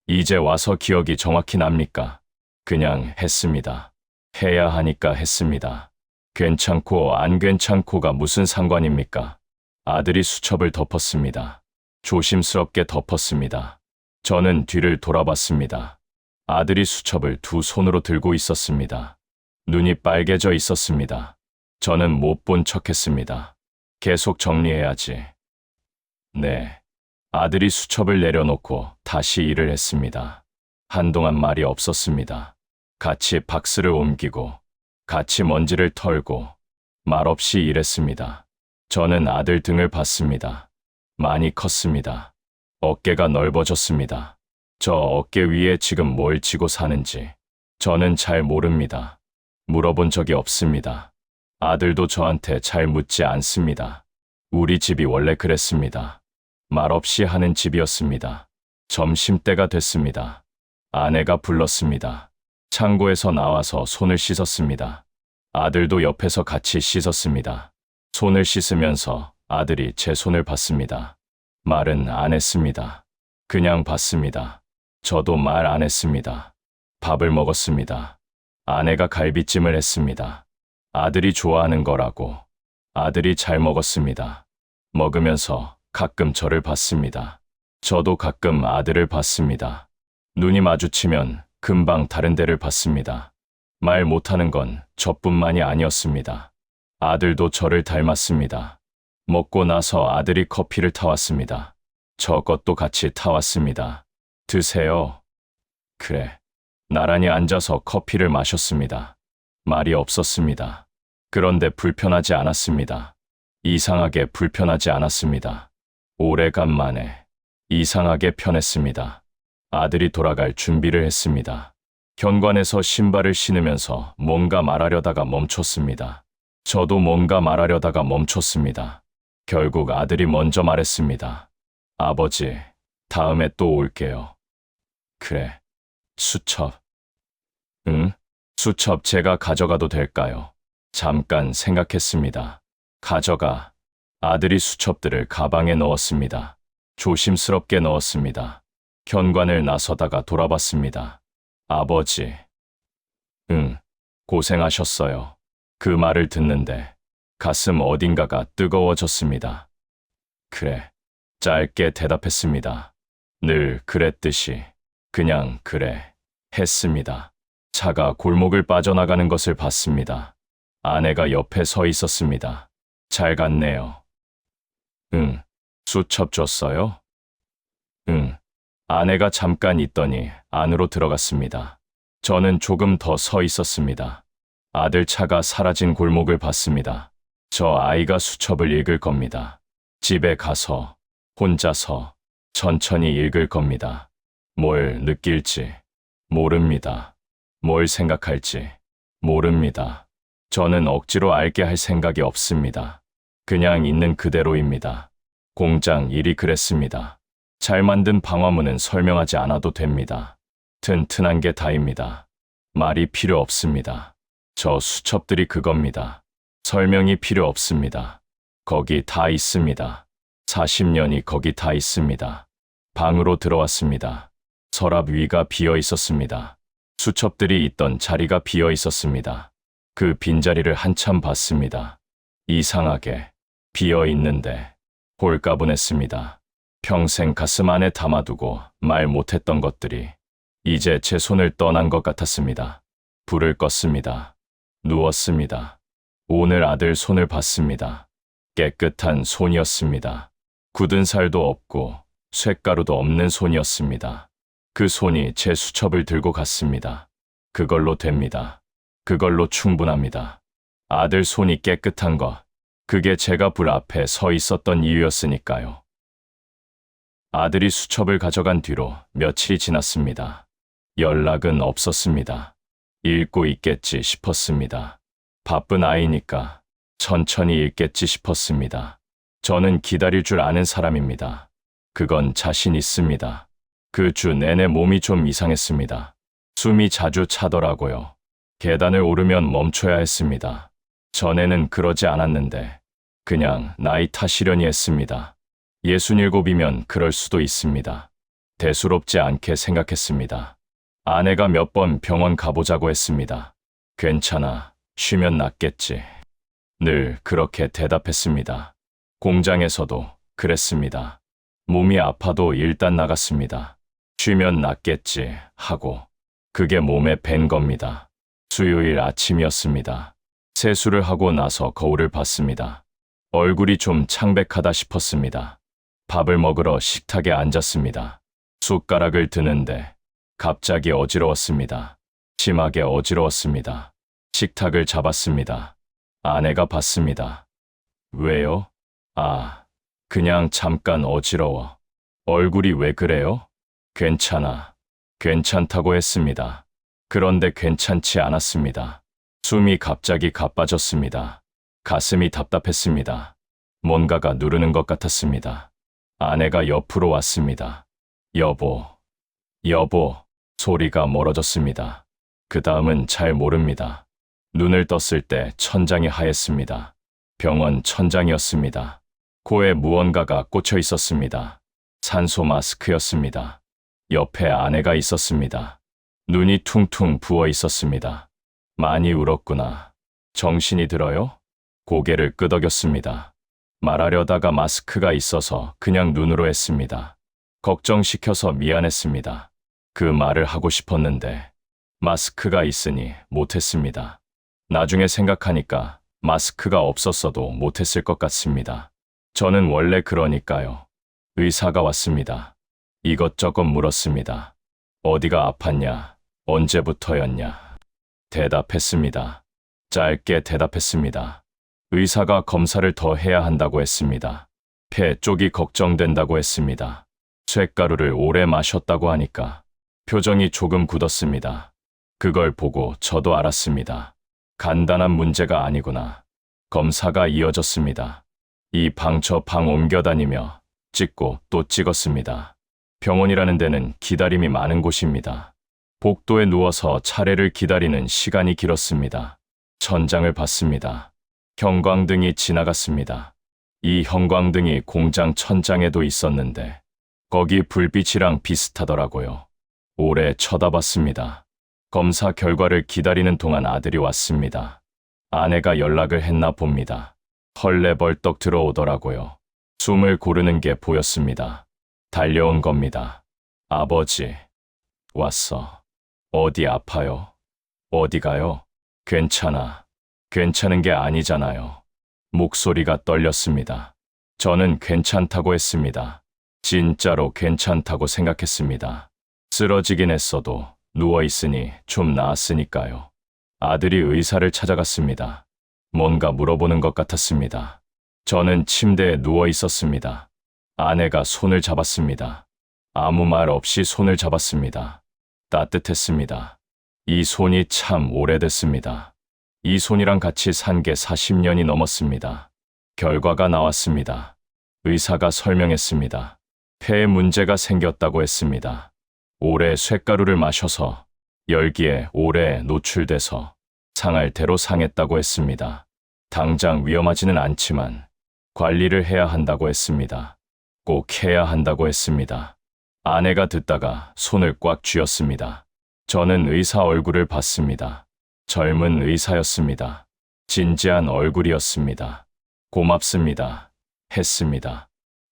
이제 와서 기억이 정확히 납니까? 그냥 했습니다. 해야 하니까 했습니다. 괜찮고 안 괜찮고가 무슨 상관입니까? 아들이 수첩을 덮었습니다. 조심스럽게 덮었습니다. 저는 뒤를 돌아봤습니다. 아들이 수첩을 두 손으로 들고 있었습니다. 눈이 빨개져 있었습니다. 저는 못 본 척했습니다. 계속 정리해야지. 네. 아들이 수첩을 내려놓고 다시 일을 했습니다. 한동안 말이 없었습니다. 같이 박스를 옮기고, 같이 먼지를 털고, 말없이 일했습니다. 저는 아들 등을 봤습니다. 많이 컸습니다. 어깨가 넓어졌습니다. 저 어깨 위에 지금 뭘 지고 사는지 저는 잘 모릅니다. 물어본 적이 없습니다. 아들도 저한테 잘 묻지 않습니다. 우리 집이 원래 그랬습니다. 말없이 하는 집이었습니다. 점심때가 됐습니다. 아내가 불렀습니다. 창고에서 나와서 손을 씻었습니다. 아들도 옆에서 같이 씻었습니다. 손을 씻으면서 아들이 제 손을 봤습니다. 말은 안 했습니다. 그냥 봤습니다. 저도 말 안 했습니다. 밥을 먹었습니다. 아내가 갈비찜을 했습니다. 아들이 좋아하는 거라고. 아들이 잘 먹었습니다. 먹으면서 가끔 저를 봤습니다. 저도 가끔 아들을 봤습니다. 눈이 마주치면 금방 다른 데를 봤습니다. 말 못하는 건 저뿐만이 아니었습니다. 아들도 저를 닮았습니다. 먹고 나서 아들이 커피를 타왔습니다. 저것도 같이 타왔습니다. 드세요. 그래. 나란히 앉아서 커피를 마셨습니다. 말이 없었습니다. 그런데 불편하지 않았습니다. 이상하게 불편하지 않았습니다. 오래간만에 이상하게 편했습니다. 아들이 돌아갈 준비를 했습니다. 현관에서 신발을 신으면서 뭔가 말하려다가 멈췄습니다. 저도 뭔가 말하려다가 멈췄습니다. 결국 아들이 먼저 말했습니다. 아버지, 다음에 또 올게요. 그래. 수첩. 응? 수첩 제가 가져가도 될까요? 잠깐 생각했습니다. 가져가. 아들이 수첩들을 가방에 넣었습니다. 조심스럽게 넣었습니다. 현관을 나서다가 돌아봤습니다. 아버지. 응, 고생하셨어요. 그 말을 듣는데 가슴 어딘가가 뜨거워졌습니다. 그래. 짧게 대답했습니다. 늘 그랬듯이. 그냥 그래. 했습니다. 차가 골목을 빠져나가는 것을 봤습니다. 아내가 옆에 서 있었습니다. 잘 갔네요. 응. 수첩 줬어요? 응. 아내가 잠깐 있더니 안으로 들어갔습니다. 저는 조금 더 서 있었습니다. 아들 차가 사라진 골목을 봤습니다. 저 아이가 수첩을 읽을 겁니다. 집에 가서 혼자서 천천히 읽을 겁니다. 뭘 느낄지, 모릅니다. 뭘 생각할지 모릅니다. 저는 억지로 알게 할 생각이 없습니다. 그냥 있는 그대로입니다. 공장 일이 그랬습니다. 잘 만든 방화문은 설명하지 않아도 됩니다. 튼튼한 게 다입니다. 말이 필요 없습니다. 저 수첩들이 그겁니다. 설명이 필요 없습니다. 거기 다 있습니다. 40년이 거기 다 있습니다. 방으로 들어왔습니다. 서랍 위가 비어 있었습니다. 수첩들이 있던 자리가 비어 있었습니다. 그 빈자리를 한참 봤습니다. 이상하게 비어 있는데 홀가분했습니다. 평생 가슴 안에 담아두고 말 못했던 것들이 이제 제 손을 떠난 것 같았습니다. 불을 껐습니다. 누웠습니다. 오늘 아들 손을 봤습니다. 깨끗한 손이었습니다. 굳은 살도 없고 쇳가루도 없는 손이었습니다. 그 손이 제 수첩을 들고 갔습니다. 그걸로 됩니다. 그걸로 충분합니다. 아들 손이 깨끗한 것, 그게 제가 불 앞에 서 있었던 이유였으니까요. 아들이 수첩을 가져간 뒤로 며칠이 지났습니다. 연락은 없었습니다. 읽고 있겠지 싶었습니다. 바쁜 아이니까 천천히 읽겠지 싶었습니다. 저는 기다릴 줄 아는 사람입니다. 그건 자신 있습니다. 그 주 내내 몸이 좀 이상했습니다. 숨이 자주 차더라고요. 계단을 오르면 멈춰야 했습니다. 전에는 그러지 않았는데 그냥 나이 탓이려니 했습니다. 67이면 그럴 수도 있습니다. 대수롭지 않게 생각했습니다. 아내가 몇 번 병원 가보자고 했습니다. 괜찮아, 쉬면 낫겠지. 늘 그렇게 대답했습니다. 공장에서도 그랬습니다. 몸이 아파도 일단 나갔습니다. 쉬면 낫겠지 하고 그게 몸에 밴 겁니다. 수요일 아침이었습니다. 세수를 하고 나서 거울을 봤습니다. 얼굴이 좀 창백하다 싶었습니다. 밥을 먹으러 식탁에 앉았습니다. 숟가락을 드는데 갑자기 어지러웠습니다. 심하게 어지러웠습니다. 식탁을 잡았습니다. 아내가 봤습니다. 왜요? 그냥 잠깐 어지러워. 얼굴이 왜 그래요? 괜찮아. 괜찮다고 했습니다. 그런데 괜찮지 않았습니다. 숨이 갑자기 가빠졌습니다. 가슴이 답답했습니다. 뭔가가 누르는 것 같았습니다. 아내가 옆으로 왔습니다. 여보, 여보, 소리가 멀어졌습니다. 그 다음은 잘 모릅니다. 눈을 떴을 때 천장이 하였습니다. 병원 천장이었습니다. 코에 무언가가 꽂혀 있었습니다. 산소 마스크였습니다. 옆에 아내가 있었습니다. 눈이 퉁퉁 부어 있었습니다. 많이 울었구나. 정신이 들어요? 고개를 끄덕였습니다. 말하려다가 마스크가 있어서 그냥 눈으로 했습니다. 걱정시켜서 미안했습니다. 그 말을 하고 싶었는데 마스크가 있으니 못했습니다. 나중에 생각하니까 마스크가 없었어도 못했을 것 같습니다. 저는 원래 그러니까요. 의사가 왔습니다. 이것저것 물었습니다. 어디가 아팠냐? 언제부터였냐? 대답했습니다. 짧게 대답했습니다. 의사가 검사를 더 해야 한다고 했습니다. 폐 쪽이 걱정된다고 했습니다. 쇳가루를 오래 마셨다고 하니까 표정이 조금 굳었습니다. 그걸 보고 저도 알았습니다. 간단한 문제가 아니구나. 검사가 이어졌습니다. 이 방 저 방 옮겨 다니며 찍고 또 찍었습니다. 병원이라는 데는 기다림이 많은 곳입니다. 복도에 누워서 차례를 기다리는 시간이 길었습니다. 천장을 봤습니다. 형광등이 지나갔습니다. 이 형광등이 공장 천장에도 있었는데 거기 불빛이랑 비슷하더라고요. 오래 쳐다봤습니다. 검사 결과를 기다리는 동안 아들이 왔습니다. 아내가 연락을 했나 봅니다. 헐레벌떡 들어오더라고요. 숨을 고르는 게 보였습니다. 달려온 겁니다. 아버지, 왔어. 어디 아파요? 어디 가요? 괜찮아. 괜찮은 게 아니잖아요. 목소리가 떨렸습니다. 저는 괜찮다고 했습니다. 진짜로 괜찮다고 생각했습니다. 쓰러지긴 했어도 누워있으니 좀 나았으니까요. 아들이 의사를 찾아갔습니다. 뭔가 물어보는 것 같았습니다. 저는 침대에 누워 있었습니다. 아내가 손을 잡았습니다. 아무 말 없이 손을 잡았습니다. 따뜻했습니다. 이 손이 참 오래됐습니다. 이 손이랑 같이 산 게 40년이 넘었습니다. 결과가 나왔습니다. 의사가 설명했습니다. 폐에 문제가 생겼다고 했습니다. 오래 쇳가루를 마셔서 열기에 오래 노출돼서 상할 대로 상했다고 했습니다. 당장 위험하지는 않지만 관리를 해야 한다고 했습니다. 꼭 해야 한다고 했습니다. 아내가 듣다가 손을 꽉 쥐었습니다. 저는 의사 얼굴을 봤습니다. 젊은 의사였습니다. 진지한 얼굴이었습니다. 고맙습니다. 했습니다.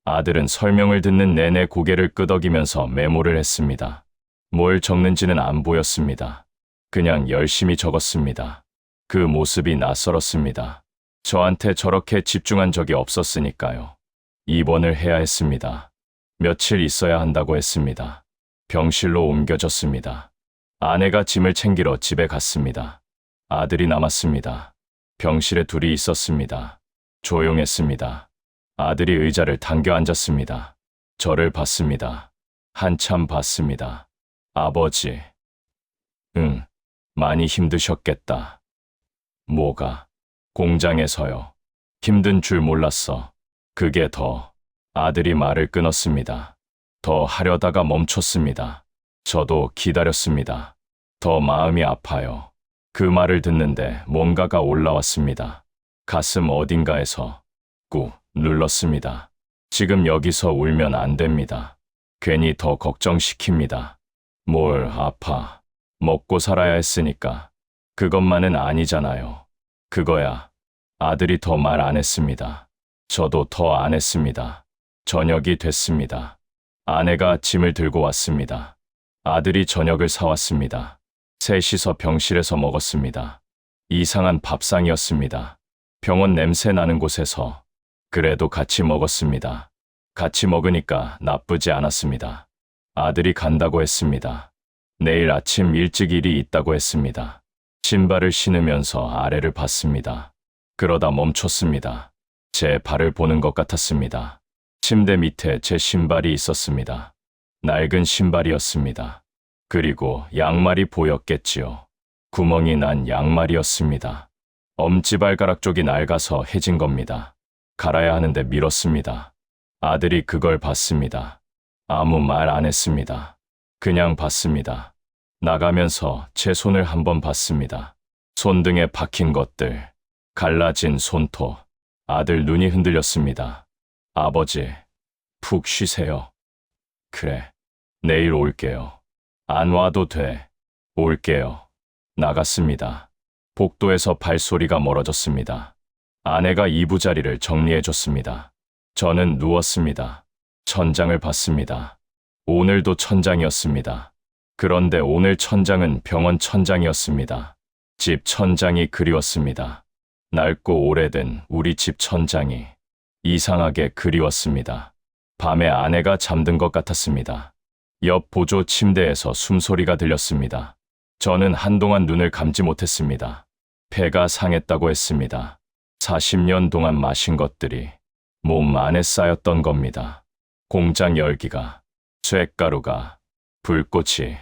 아들은 설명을 듣는 내내 고개를 끄덕이면서 메모를 했습니다. 뭘 적는지는 안 보였습니다. 그냥 열심히 적었습니다. 그 모습이 낯설었습니다. 저한테 저렇게 집중한 적이 없었으니까요. 입원을 해야 했습니다. 며칠 있어야 한다고 했습니다. 병실로 옮겨졌습니다. 아내가 짐을 챙기러 집에 갔습니다. 아들이 남았습니다. 병실에 둘이 있었습니다. 조용했습니다. 아들이 의자를 당겨 앉았습니다. 저를 봤습니다. 한참 봤습니다. 아버지. 응, 많이 힘드셨겠다. 뭐가? 공장에서요. 힘든 줄 몰랐어. 그게 더. 아들이 말을 끊었습니다. 더 하려다가 멈췄습니다. 저도 기다렸습니다. 더 마음이 아파요. 그 말을 듣는데 뭔가가 올라왔습니다. 가슴 어딘가에서 꾹 눌렀습니다. 지금 여기서 울면 안 됩니다. 괜히 더 걱정시킵니다. 뭘 아파. 먹고 살아야 했으니까. 그것만은 아니잖아요. 그거야. 아들이 더 말 안 했습니다. 저도 더 안 했습니다. 저녁이 됐습니다. 아내가 짐을 들고 왔습니다. 아들이 저녁을 사왔습니다. 셋이서 병실에서 먹었습니다. 이상한 밥상이었습니다. 병원 냄새 나는 곳에서. 그래도 같이 먹었습니다. 같이 먹으니까 나쁘지 않았습니다. 아들이 간다고 했습니다. 내일 아침 일찍 일이 있다고 했습니다. 신발을 신으면서 아래를 봤습니다. 그러다 멈췄습니다. 제 발을 보는 것 같았습니다. 침대 밑에 제 신발이 있었습니다. 낡은 신발이었습니다. 그리고 양말이 보였겠지요. 구멍이 난 양말이었습니다. 엄지발가락 쪽이 낡아서 해진 겁니다. 갈아야 하는데 미뤘습니다. 아들이 그걸 봤습니다. 아무 말 안 했습니다. 그냥 봤습니다. 나가면서 제 손을 한번 봤습니다. 손등에 박힌 것들, 갈라진 손톱. 아들 눈이 흔들렸습니다. 아버지, 푹 쉬세요. 그래, 내일 올게요. 안 와도 돼. 올게요. 나갔습니다. 복도에서 발소리가 멀어졌습니다. 아내가 이부자리를 정리해줬습니다. 저는 누웠습니다. 천장을 봤습니다. 오늘도 천장이었습니다. 그런데 오늘 천장은 병원 천장이었습니다. 집 천장이 그리웠습니다. 낡고 오래된 우리 집 천장이 이상하게 그리웠습니다. 밤에 아내가 잠든 것 같았습니다. 옆 보조 침대에서 숨소리가 들렸습니다. 저는 한동안 눈을 감지 못했습니다. 폐가 상했다고 했습니다. 40년 동안 마신 것들이 몸 안에 쌓였던 겁니다. 공장 열기가, 쇳가루가, 불꽃이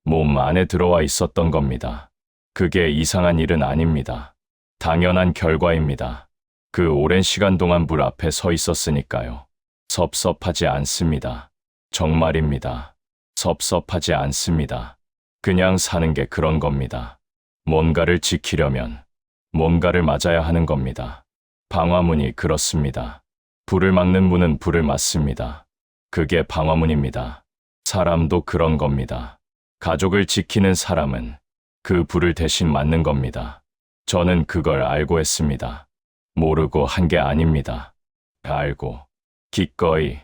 몸 안에 들어와 있었던 겁니다. 그게 이상한 일은 아닙니다. 당연한 결과입니다. 그 오랜 시간 동안 불 앞에 서 있었으니까요. 섭섭하지 않습니다. 정말입니다. 섭섭하지 않습니다. 그냥 사는 게 그런 겁니다. 뭔가를 지키려면 뭔가를 맞아야 하는 겁니다. 방화문이 그렇습니다. 불을 막는 문은 불을 맞습니다. 그게 방화문입니다. 사람도 그런 겁니다. 가족을 지키는 사람은 그 불을 대신 맞는 겁니다. 저는 그걸 알고 했습니다. 모르고 한 게 아닙니다. 알고, 기꺼이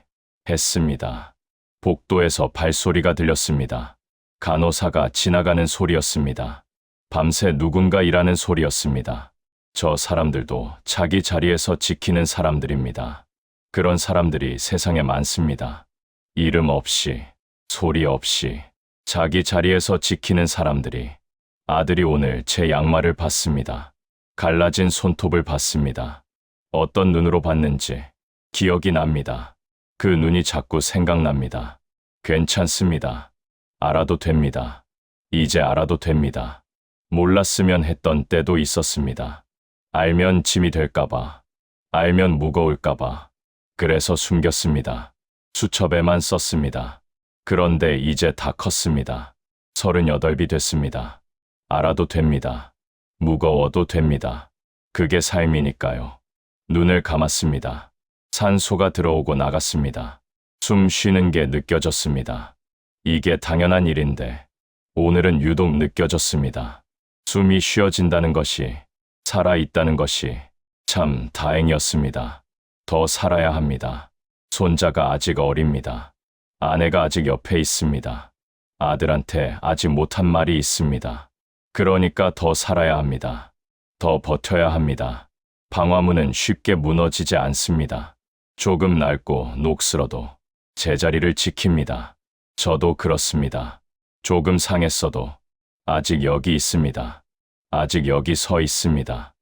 했습니다. 복도에서 발소리가 들렸습니다. 간호사가 지나가는 소리였습니다. 밤새 누군가 일하는 소리였습니다. 저 사람들도 자기 자리에서 지키는 사람들입니다. 그런 사람들이 세상에 많습니다. 이름 없이, 소리 없이 자기 자리에서 지키는 사람들이. 아들이 오늘 제 양말을 봤습니다. 갈라진 손톱을 봤습니다. 어떤 눈으로 봤는지 기억이 납니다. 그 눈이 자꾸 생각납니다. 괜찮습니다. 알아도 됩니다. 이제 알아도 됩니다. 몰랐으면 했던 때도 있었습니다. 알면 짐이 될까봐, 알면 무거울까봐. 그래서 숨겼습니다. 수첩에만 썼습니다. 그런데 이제 다 컸습니다. 38이 됐습니다. 알아도 됩니다. 무거워도 됩니다. 그게 삶이니까요. 눈을 감았습니다. 산소가 들어오고 나갔습니다. 숨 쉬는 게 느껴졌습니다. 이게 당연한 일인데 오늘은 유독 느껴졌습니다. 숨이 쉬어진다는 것이, 살아있다는 것이 참 다행이었습니다. 더 살아야 합니다. 손자가 아직 어립니다. 아내가 아직 옆에 있습니다. 아들한테 아직 못한 말이 있습니다. 그러니까 더 살아야 합니다. 더 버텨야 합니다. 방화문은 쉽게 무너지지 않습니다. 조금 낡고 녹슬어도 제자리를 지킵니다. 저도 그렇습니다. 조금 상했어도 아직 여기 있습니다. 아직 여기 서 있습니다.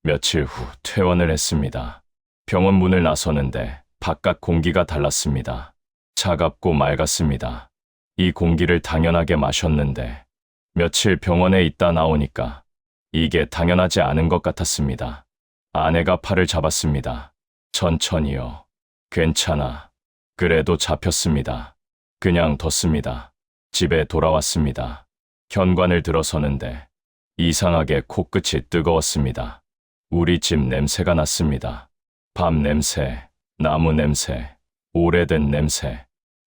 며칠 후 퇴원을 했습니다. 병원 문을 나서는데 바깥 공기가 달랐습니다. 차갑고 맑았습니다. 이 공기를 당연하게 마셨는데 며칠 병원에 있다 나오니까 이게 당연하지 않은 것 같았습니다. 아내가 팔을 잡았습니다. 천천히요. 괜찮아. 그래도 잡혔습니다. 그냥 뒀습니다. 집에 돌아왔습니다. 현관을 들어서는데 이상하게 코끝이 뜨거웠습니다. 우리 집 냄새가 났습니다. 밥 냄새, 나무 냄새, 오래된 냄새.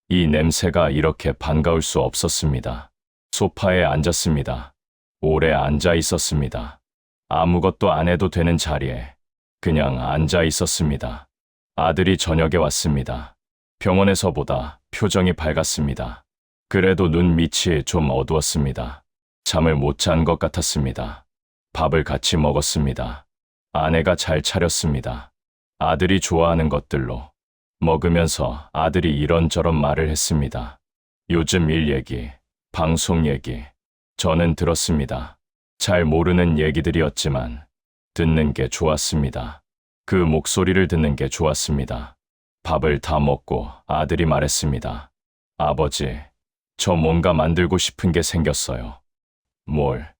이 냄새가 이렇게 반가울 수 없었습니다. 소파에 앉았습니다. 오래 앉아 있었습니다. 아무것도 안 해도 되는 자리에 그냥 앉아 있었습니다. 아들이 저녁에 왔습니다. 병원에서보다 표정이 밝았습니다. 그래도 눈 밑이 좀 어두웠습니다. 잠을 못 잔 것 같았습니다. 밥을 같이 먹었습니다. 아내가 잘 차렸습니다. 아들이 좋아하는 것들로. 먹으면서 아들이 이런저런 말을 했습니다. 요즘 일 얘기, 방송 얘기. 저는 들었습니다. 잘 모르는 얘기들이었지만 듣는 게 좋았습니다. 그 목소리를 듣는 게 좋았습니다. 밥을 다 먹고 아들이 말했습니다. 아버지, 저 뭔가 만들고 싶은 게 생겼어요. 뭘?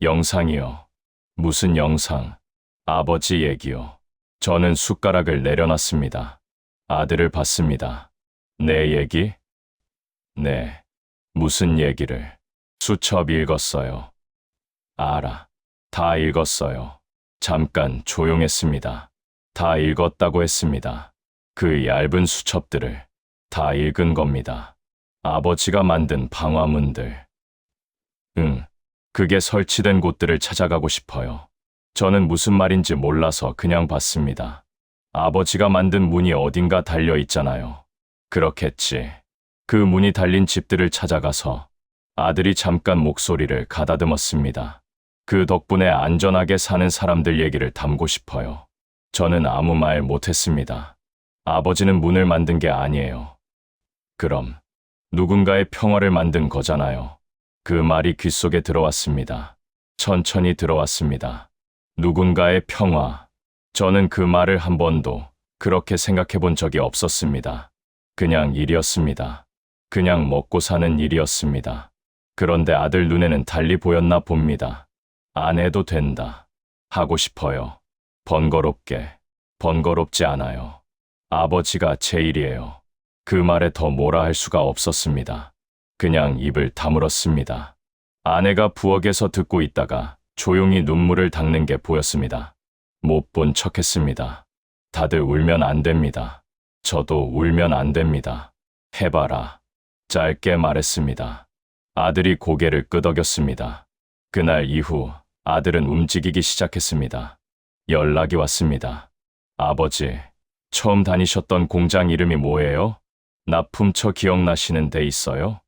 영상이요. 무슨 영상? 아버지 얘기요. 저는 숟가락을 내려놨습니다. 아들을 봤습니다. 내 얘기? 네. 무슨 얘기를? 수첩 읽었어요. 알아. 다 읽었어요. 잠깐 조용했습니다. 다 읽었다고 했습니다. 그 얇은 수첩들을 다 읽은 겁니다. 아버지가 만든 방화문들. 그게 설치된 곳들을 찾아가고 싶어요. 저는 무슨 말인지 몰라서 그냥 봤습니다. 아버지가 만든 문이 어딘가 달려 있잖아요. 그렇겠지. 그 문이 달린 집들을 찾아가서 아들이 잠깐 목소리를 가다듬었습니다. 그 덕분에 안전하게 사는 사람들 얘기를 담고 싶어요. 저는 아무 말 못했습니다. 아버지는 문을 만든 게 아니에요. 그럼 누군가의 평화를 만든 거잖아요. 그 말이 귓속에 들어왔습니다. 천천히 들어왔습니다. 누군가의 평화. 저는 그 말을 한 번도 그렇게 생각해 본 적이 없었습니다. 그냥 일이었습니다. 그냥 먹고 사는 일이었습니다. 그런데 아들 눈에는 달리 보였나 봅니다. 안 해도 된다. 하고 싶어요. 번거롭게. 번거롭지 않아요. 아버지가 제 일이에요. 그 말에 더 뭐라 할 수가 없었습니다. 그냥 입을 다물었습니다. 아내가 부엌에서 듣고 있다가 조용히 눈물을 닦는 게 보였습니다. 못 본 척했습니다. 다들 울면 안 됩니다. 저도 울면 안 됩니다. 해봐라. 짧게 말했습니다. 아들이 고개를 끄덕였습니다. 그날 이후 아들은 움직이기 시작했습니다. 연락이 왔습니다. 아버지, 처음 다니셨던 공장 이름이 뭐예요? 납품처 기억나시는 데 있어요?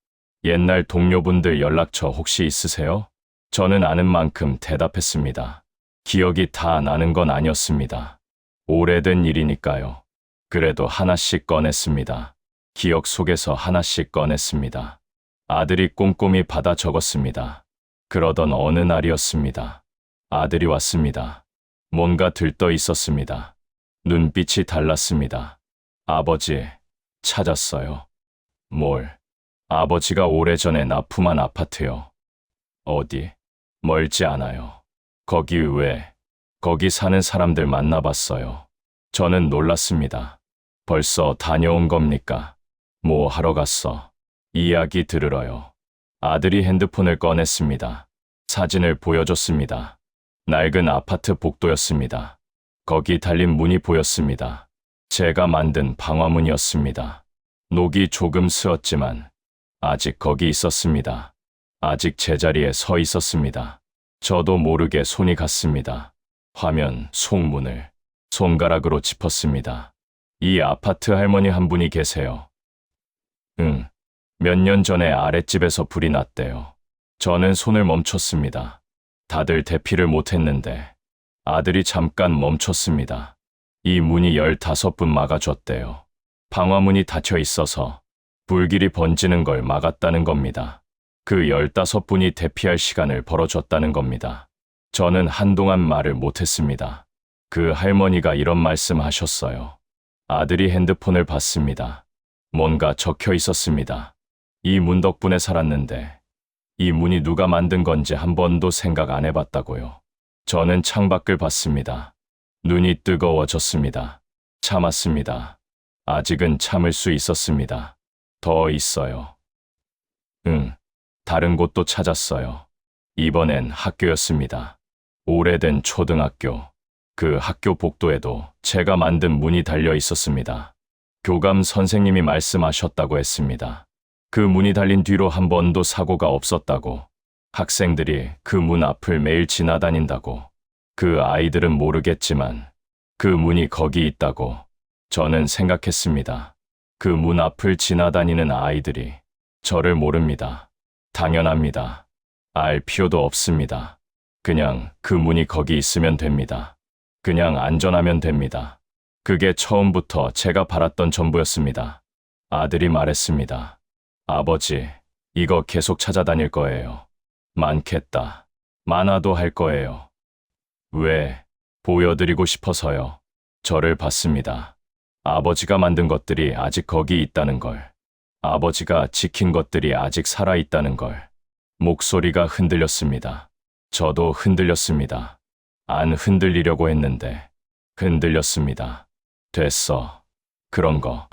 옛날 동료분들 연락처 혹시 있으세요? 저는 아는 만큼 대답했습니다. 기억이 다 나는 건 아니었습니다. 오래된 일이니까요. 그래도 하나씩 꺼냈습니다. 기억 속에서 하나씩 꺼냈습니다. 아들이 꼼꼼히 받아 적었습니다. 그러던 어느 날이었습니다. 아들이 왔습니다. 뭔가 들떠 있었습니다. 눈빛이 달랐습니다. 아버지, 찾았어요. 뭘? 아버지가 오래전에 납품한 아파트요. 어디? 멀지 않아요. 거기 거기 사는 사람들 만나봤어요. 저는 놀랐습니다. 벌써 다녀온 겁니까? 뭐 하러 갔어? 이야기 들으러요. 아들이 핸드폰을 꺼냈습니다. 사진을 보여줬습니다. 낡은 아파트 복도였습니다. 거기 달린 문이 보였습니다. 제가 만든 방화문이었습니다. 녹이 조금 스었지만 아직 거기 있었습니다. 아직 제자리에 서 있었습니다. 저도 모르게 손이 갔습니다. 화면, 속문을 손가락으로 짚었습니다. 이 아파트 할머니 한 분이 계세요. 응, 몇 년 전에 아랫집에서 불이 났대요. 저는 손을 멈췄습니다. 다들 대피를 못했는데 아들이 잠깐 멈췄습니다. 이 문이 15분 막아줬대요. 방화문이 닫혀 있어서 불길이 번지는 걸 막았다는 겁니다. 그 15분이 대피할 시간을 벌어줬다는 겁니다. 저는 한동안 말을 못했습니다. 그 할머니가 이런 말씀 하셨어요. 아들이 핸드폰을 봤습니다. 뭔가 적혀 있었습니다. 이 문 덕분에 살았는데 이 문이 누가 만든 건지 한 번도 생각 안 해봤다고요. 저는 창밖을 봤습니다. 눈이 뜨거워졌습니다. 참았습니다. 아직은 참을 수 있었습니다. 더 있어요. 다른 곳도 찾았어요. 이번엔 학교였습니다. 오래된 초등학교. 그 학교 복도에도 제가 만든 문이 달려 있었습니다. 교감 선생님이 말씀하셨다고 했습니다. 그 문이 달린 뒤로 한 번도 사고가 없었다고. 학생들이 그 문 앞을 매일 지나다닌다고. 그 아이들은 모르겠지만 그 문이 거기 있다고 저는 생각했습니다. 그 문 앞을 지나다니는 아이들이 저를 모릅니다. 당연합니다. 알 필요도 없습니다. 그냥 그 문이 거기 있으면 됩니다. 그냥 안전하면 됩니다. 그게 처음부터 제가 바랐던 전부였습니다. 아들이 말했습니다. 아버지, 이거 계속 찾아다닐 거예요. 많겠다. 많아도 할 거예요. 왜? 보여드리고 싶어서요. 저를 봤습니다. 아버지가 만든 것들이 아직 거기 있다는 걸. 아버지가 지킨 것들이 아직 살아있다는 걸. 목소리가 흔들렸습니다. 저도 흔들렸습니다. 안 흔들리려고 했는데 흔들렸습니다. 됐어. 그런 거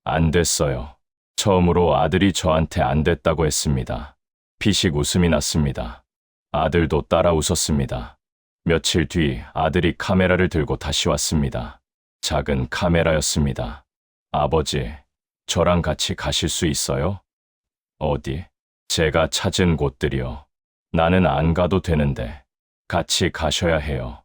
안 됐어요. 처음으로 아들이 저한테 안 됐다고 했습니다. 피식 웃음이 났습니다. 아들도 따라 웃었습니다. 며칠 뒤 아들이 카메라를 들고 다시 왔습니다. 작은 카메라였습니다. 아버지, 저랑 같이 가실 수 있어요? 어디? 제가 찾은 곳들이요. 나는 안 가도 되는데 같이 가셔야 해요.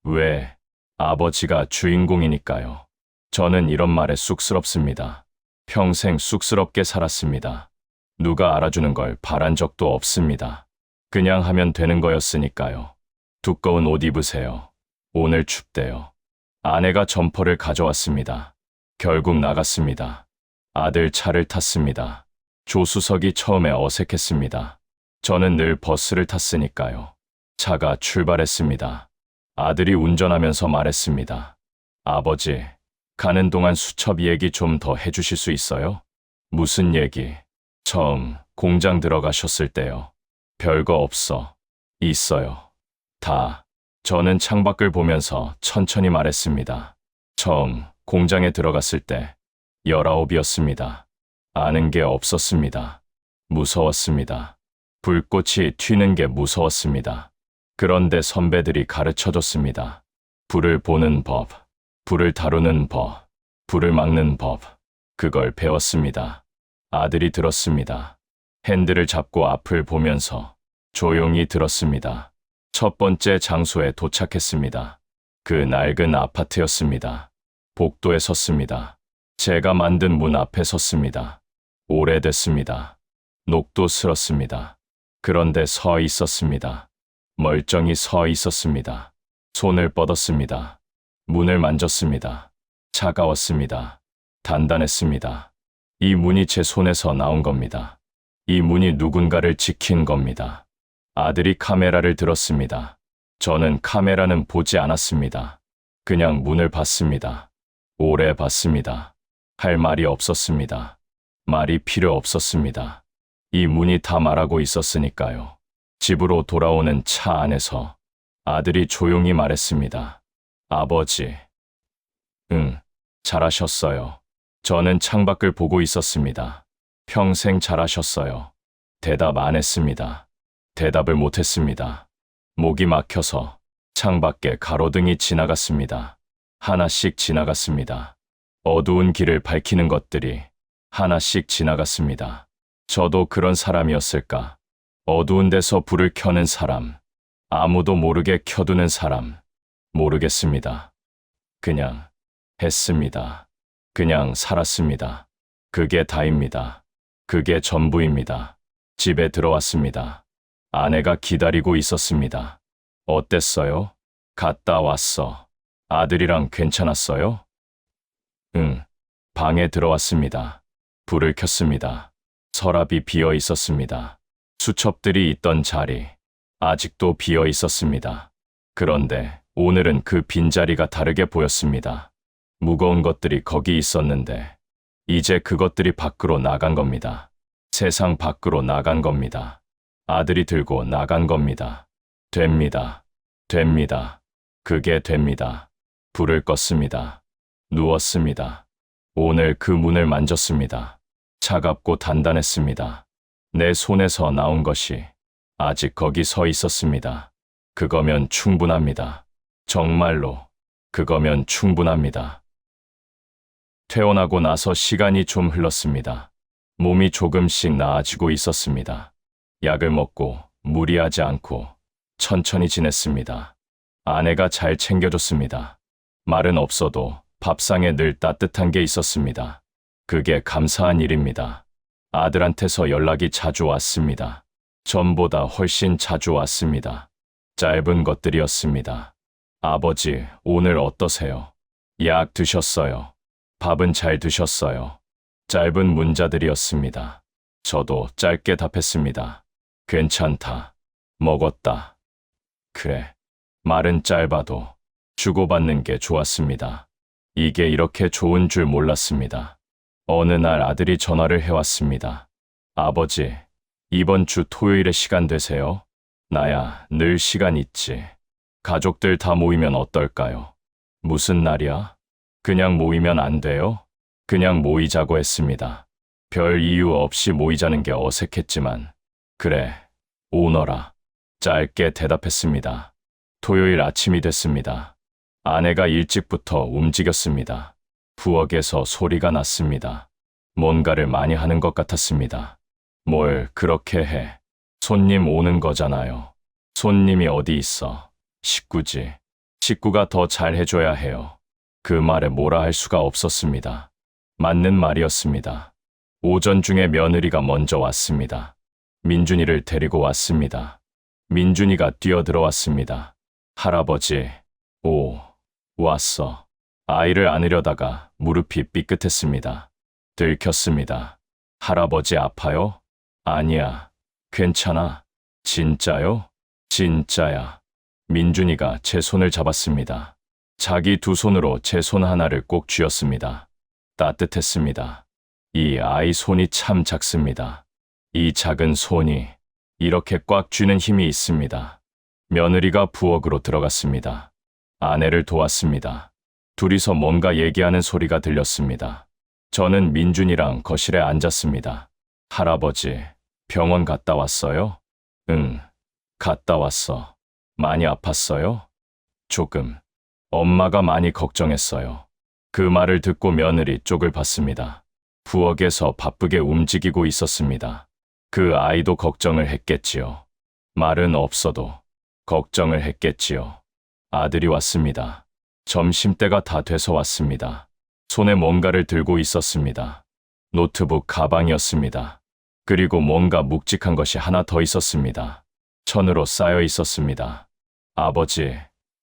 왜? 아버지가 주인공이니까요. 저는 이런 말에 쑥스럽습니다. 평생 쑥스럽게 살았습니다. 누가 알아주는 걸 바란 적도 없습니다. 그냥 하면 되는 거였으니까요. 두꺼운 옷 입으세요. 오늘 춥대요. 아내가 점퍼를 가져왔습니다. 결국 나갔습니다. 아들 차를 탔습니다. 조수석이 처음에 어색했습니다. 저는 늘 버스를 탔으니까요. 차가 출발했습니다. 아들이 운전하면서 말했습니다. 아버지, 가는 동안 수첩 얘기 좀 더 해주실 수 있어요? 무슨 얘기? 처음 공장 들어가셨을 때요. 별거 없어. 있어요. 다. 저는 창밖을 보면서 천천히 말했습니다. 처음 공장에 들어갔을 때 19이었습니다. 아는 게 없었습니다. 무서웠습니다. 불꽃이 튀는 게 무서웠습니다. 그런데 선배들이 가르쳐줬습니다. 불을 보는 법, 불을 다루는 법, 불을 막는 법. 그걸 배웠습니다. 아들이 들었습니다. 핸들을 잡고 앞을 보면서 조용히 들었습니다. 첫 번째 장소에 도착했습니다. 그 낡은 아파트였습니다. 복도에 섰습니다. 제가 만든 문 앞에 섰습니다. 오래됐습니다. 녹도 슬었습니다. 그런데 서 있었습니다. 멀쩡히 서 있었습니다. 손을 뻗었습니다. 문을 만졌습니다. 차가웠습니다. 단단했습니다. 이 문이 제 손에서 나온 겁니다. 이 문이 누군가를 지킨 겁니다. 아들이 카메라를 들었습니다. 저는 카메라는 보지 않았습니다. 그냥 문을 봤습니다. 오래 봤습니다. 할 말이 없었습니다. 말이 필요 없었습니다. 이 문이 다 말하고 있었으니까요. 집으로 돌아오는 차 안에서 아들이 조용히 말했습니다. 아버지. 응, 잘하셨어요. 저는 창밖을 보고 있었습니다. 평생 잘하셨어요. 대답 안 했습니다. 대답을 못했습니다. 목이 막혀서 창밖에 가로등이 지나갔습니다. 하나씩 지나갔습니다. 어두운 길을 밝히는 것들이 하나씩 지나갔습니다. 저도 그런 사람이었을까? 어두운 데서 불을 켜는 사람, 아무도 모르게 켜두는 사람, 모르겠습니다. 그냥 했습니다. 그냥 살았습니다. 그게 다입니다. 그게 전부입니다. 집에 들어왔습니다. 아내가 기다리고 있었습니다. 어땠어요? 갔다 왔어. 아들이랑 괜찮았어요? 응. 방에 들어왔습니다. 불을 켰습니다. 서랍이 비어 있었습니다. 수첩들이 있던 자리, 아직도 비어 있었습니다. 그런데 오늘은 그 빈자리가 다르게 보였습니다. 무거운 것들이 거기 있었는데, 이제 그것들이 밖으로 나간 겁니다. 세상 밖으로 나간 겁니다. 아들이 들고 나간 겁니다. 됩니다. 됩니다. 그게 됩니다. 불을 껐습니다. 누웠습니다. 오늘 그 문을 만졌습니다. 차갑고 단단했습니다. 내 손에서 나온 것이 아직 거기 서 있었습니다. 그거면 충분합니다. 정말로 그거면 충분합니다. 퇴원하고 나서 시간이 좀 흘렀습니다. 몸이 조금씩 나아지고 있었습니다. 약을 먹고 무리하지 않고 천천히 지냈습니다. 아내가 잘 챙겨줬습니다. 말은 없어도 밥상에 늘 따뜻한 게 있었습니다. 그게 감사한 일입니다. 아들한테서 연락이 자주 왔습니다. 전보다 훨씬 자주 왔습니다. 짧은 것들이었습니다. 아버지, 오늘 어떠세요? 약 드셨어요? 밥은 잘 드셨어요? 짧은 문자들이었습니다. 저도 짧게 답했습니다. 괜찮다. 먹었다. 그래. 말은 짧아도 주고받는 게 좋았습니다. 이게 이렇게 좋은 줄 몰랐습니다. 어느 날 아들이 전화를 해왔습니다. 아버지, 이번 주 토요일에 시간 되세요? 나야 늘 시간 있지. 가족들 다 모이면 어떨까요? 무슨 날이야? 그냥 모이면 안 돼요? 그냥 모이자고 했습니다. 별 이유 없이 모이자는 게 어색했지만, 그래, 오너라. 짧게 대답했습니다. 토요일 아침이 됐습니다. 아내가 일찍부터 움직였습니다. 부엌에서 소리가 났습니다. 뭔가를 많이 하는 것 같았습니다. 뭘 그렇게 해? 손님 오는 거잖아요. 손님이 어디 있어? 식구지. 식구가 더 잘해줘야 해요. 그 말에 뭐라 할 수가 없었습니다. 맞는 말이었습니다. 오전 중에 며느리가 먼저 왔습니다. 민준이를 데리고 왔습니다. 민준이가 뛰어들어왔습니다. 할아버지, 왔어. 아이를 안으려다가 무릎이 삐끗했습니다. 들켰습니다. 할아버지 아파요? 아니야. 괜찮아. 진짜요? 진짜야. 민준이가 제 손을 잡았습니다. 자기 두 손으로 제 손 하나를 꼭 쥐었습니다. 따뜻했습니다. 이 아이 손이 참 작습니다. 이 작은 손이 이렇게 꽉 쥐는 힘이 있습니다. 며느리가 부엌으로 들어갔습니다. 아내를 도왔습니다. 둘이서 뭔가 얘기하는 소리가 들렸습니다. 저는 민준이랑 거실에 앉았습니다. 할아버지, 병원 갔다 왔어요? 응, 갔다 왔어. 많이 아팠어요? 조금. 엄마가 많이 걱정했어요. 그 말을 듣고 며느리 쪽을 봤습니다. 부엌에서 바쁘게 움직이고 있었습니다. 그 아이도 걱정을 했겠지요. 말은 없어도 걱정을 했겠지요. 아들이 왔습니다. 점심때가 다 돼서 왔습니다. 손에 뭔가를 들고 있었습니다. 노트북 가방이었습니다. 그리고 뭔가 묵직한 것이 하나 더 있었습니다. 천으로 쌓여 있었습니다. 아버지,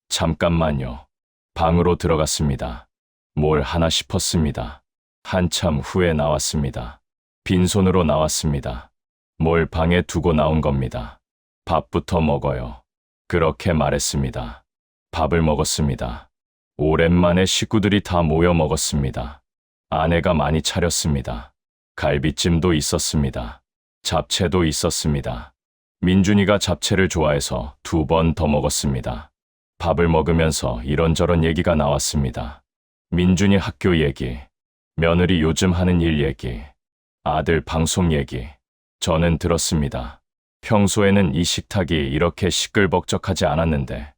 잠깐만요. 방으로 들어갔습니다. 뭘 하나 싶었습니다. 한참 후에 나왔습니다. 빈손으로 나왔습니다. 뭘 방에 두고 나온 겁니다. 밥부터 먹어요. 그렇게 말했습니다. 밥을 먹었습니다. 오랜만에 식구들이 다 모여 먹었습니다. 아내가 많이 차렸습니다. 갈비찜도 있었습니다. 잡채도 있었습니다. 민준이가 잡채를 좋아해서 2번 더 먹었습니다. 밥을 먹으면서 이런저런 얘기가 나왔습니다. 민준이 학교 얘기, 며느리 요즘 하는 일 얘기, 아들 방송 얘기. 저는 들었습니다. 평소에는 이 식탁이 이렇게 시끌벅적하지 않았는데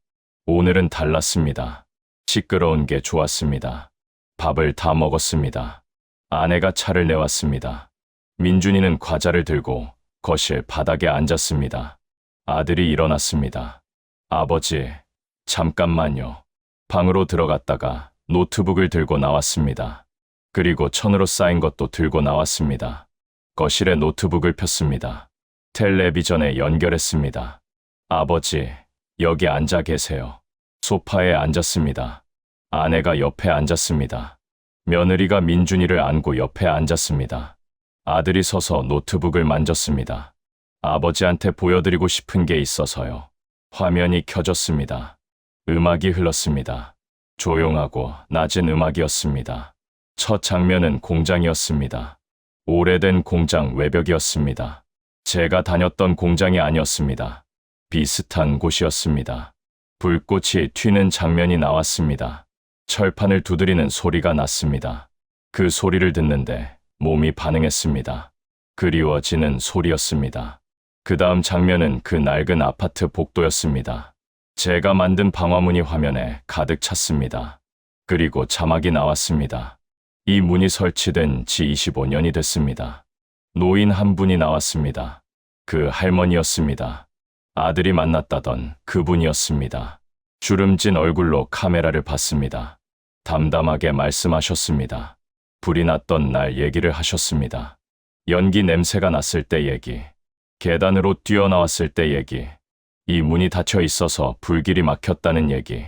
오늘은 달랐습니다. 시끄러운 게 좋았습니다. 밥을 다 먹었습니다. 아내가 차를 내왔습니다. 민준이는 과자를 들고 거실 바닥에 앉았습니다. 아들이 일어났습니다. 아버지, 잠깐만요. 방으로 들어갔다가 노트북을 들고 나왔습니다. 그리고 천으로 쌓인 것도 들고 나왔습니다. 거실에 노트북을 폈습니다. 텔레비전에 연결했습니다. 아버지, 여기 앉아 계세요. 소파에 앉았습니다. 아내가 옆에 앉았습니다. 며느리가 민준이를 안고 옆에 앉았습니다. 아들이 서서 노트북을 만졌습니다. 아버지한테 보여드리고 싶은 게 있어서요. 화면이 켜졌습니다. 음악이 흘렀습니다. 조용하고 낮은 음악이었습니다. 첫 장면은 공장이었습니다. 오래된 공장 외벽이었습니다. 제가 다녔던 공장이 아니었습니다. 비슷한 곳이었습니다. 불꽃이 튀는 장면이 나왔습니다. 철판을 두드리는 소리가 났습니다. 그 소리를 듣는데 몸이 반응했습니다. 그리워지는 소리였습니다. 그 다음 장면은 그 낡은 아파트 복도였습니다. 제가 만든 방화문이 화면에 가득 찼습니다. 그리고 자막이 나왔습니다. 이 문이 설치된 지 25년이 됐습니다. 노인 한 분이 나왔습니다. 그 할머니였습니다. 아들이 만났다던 그분이었습니다. 주름진 얼굴로 카메라를 봤습니다. 담담하게 말씀하셨습니다. 불이 났던 날 얘기를 하셨습니다. 연기 냄새가 났을 때 얘기, 계단으로 뛰어나왔을 때 얘기, 이 문이 닫혀 있어서 불길이 막혔다는 얘기.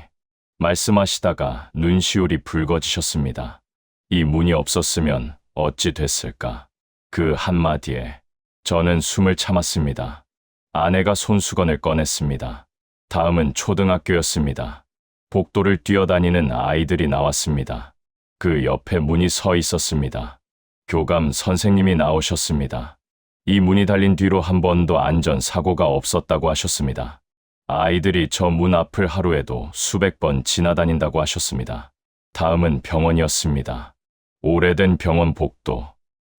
말씀하시다가 눈시울이 붉어지셨습니다. 이 문이 없었으면 어찌 됐을까? 그 한마디에 저는 숨을 참았습니다. 아내가 손수건을 꺼냈습니다. 다음은 초등학교였습니다. 복도를 뛰어다니는 아이들이 나왔습니다. 그 옆에 문이 서 있었습니다. 교감 선생님이 나오셨습니다. 이 문이 달린 뒤로 한 번도 안전사고가 없었다고 하셨습니다. 아이들이 저 문 앞을 하루에도 수백 번 지나다닌다고 하셨습니다. 다음은 병원이었습니다. 오래된 병원 복도.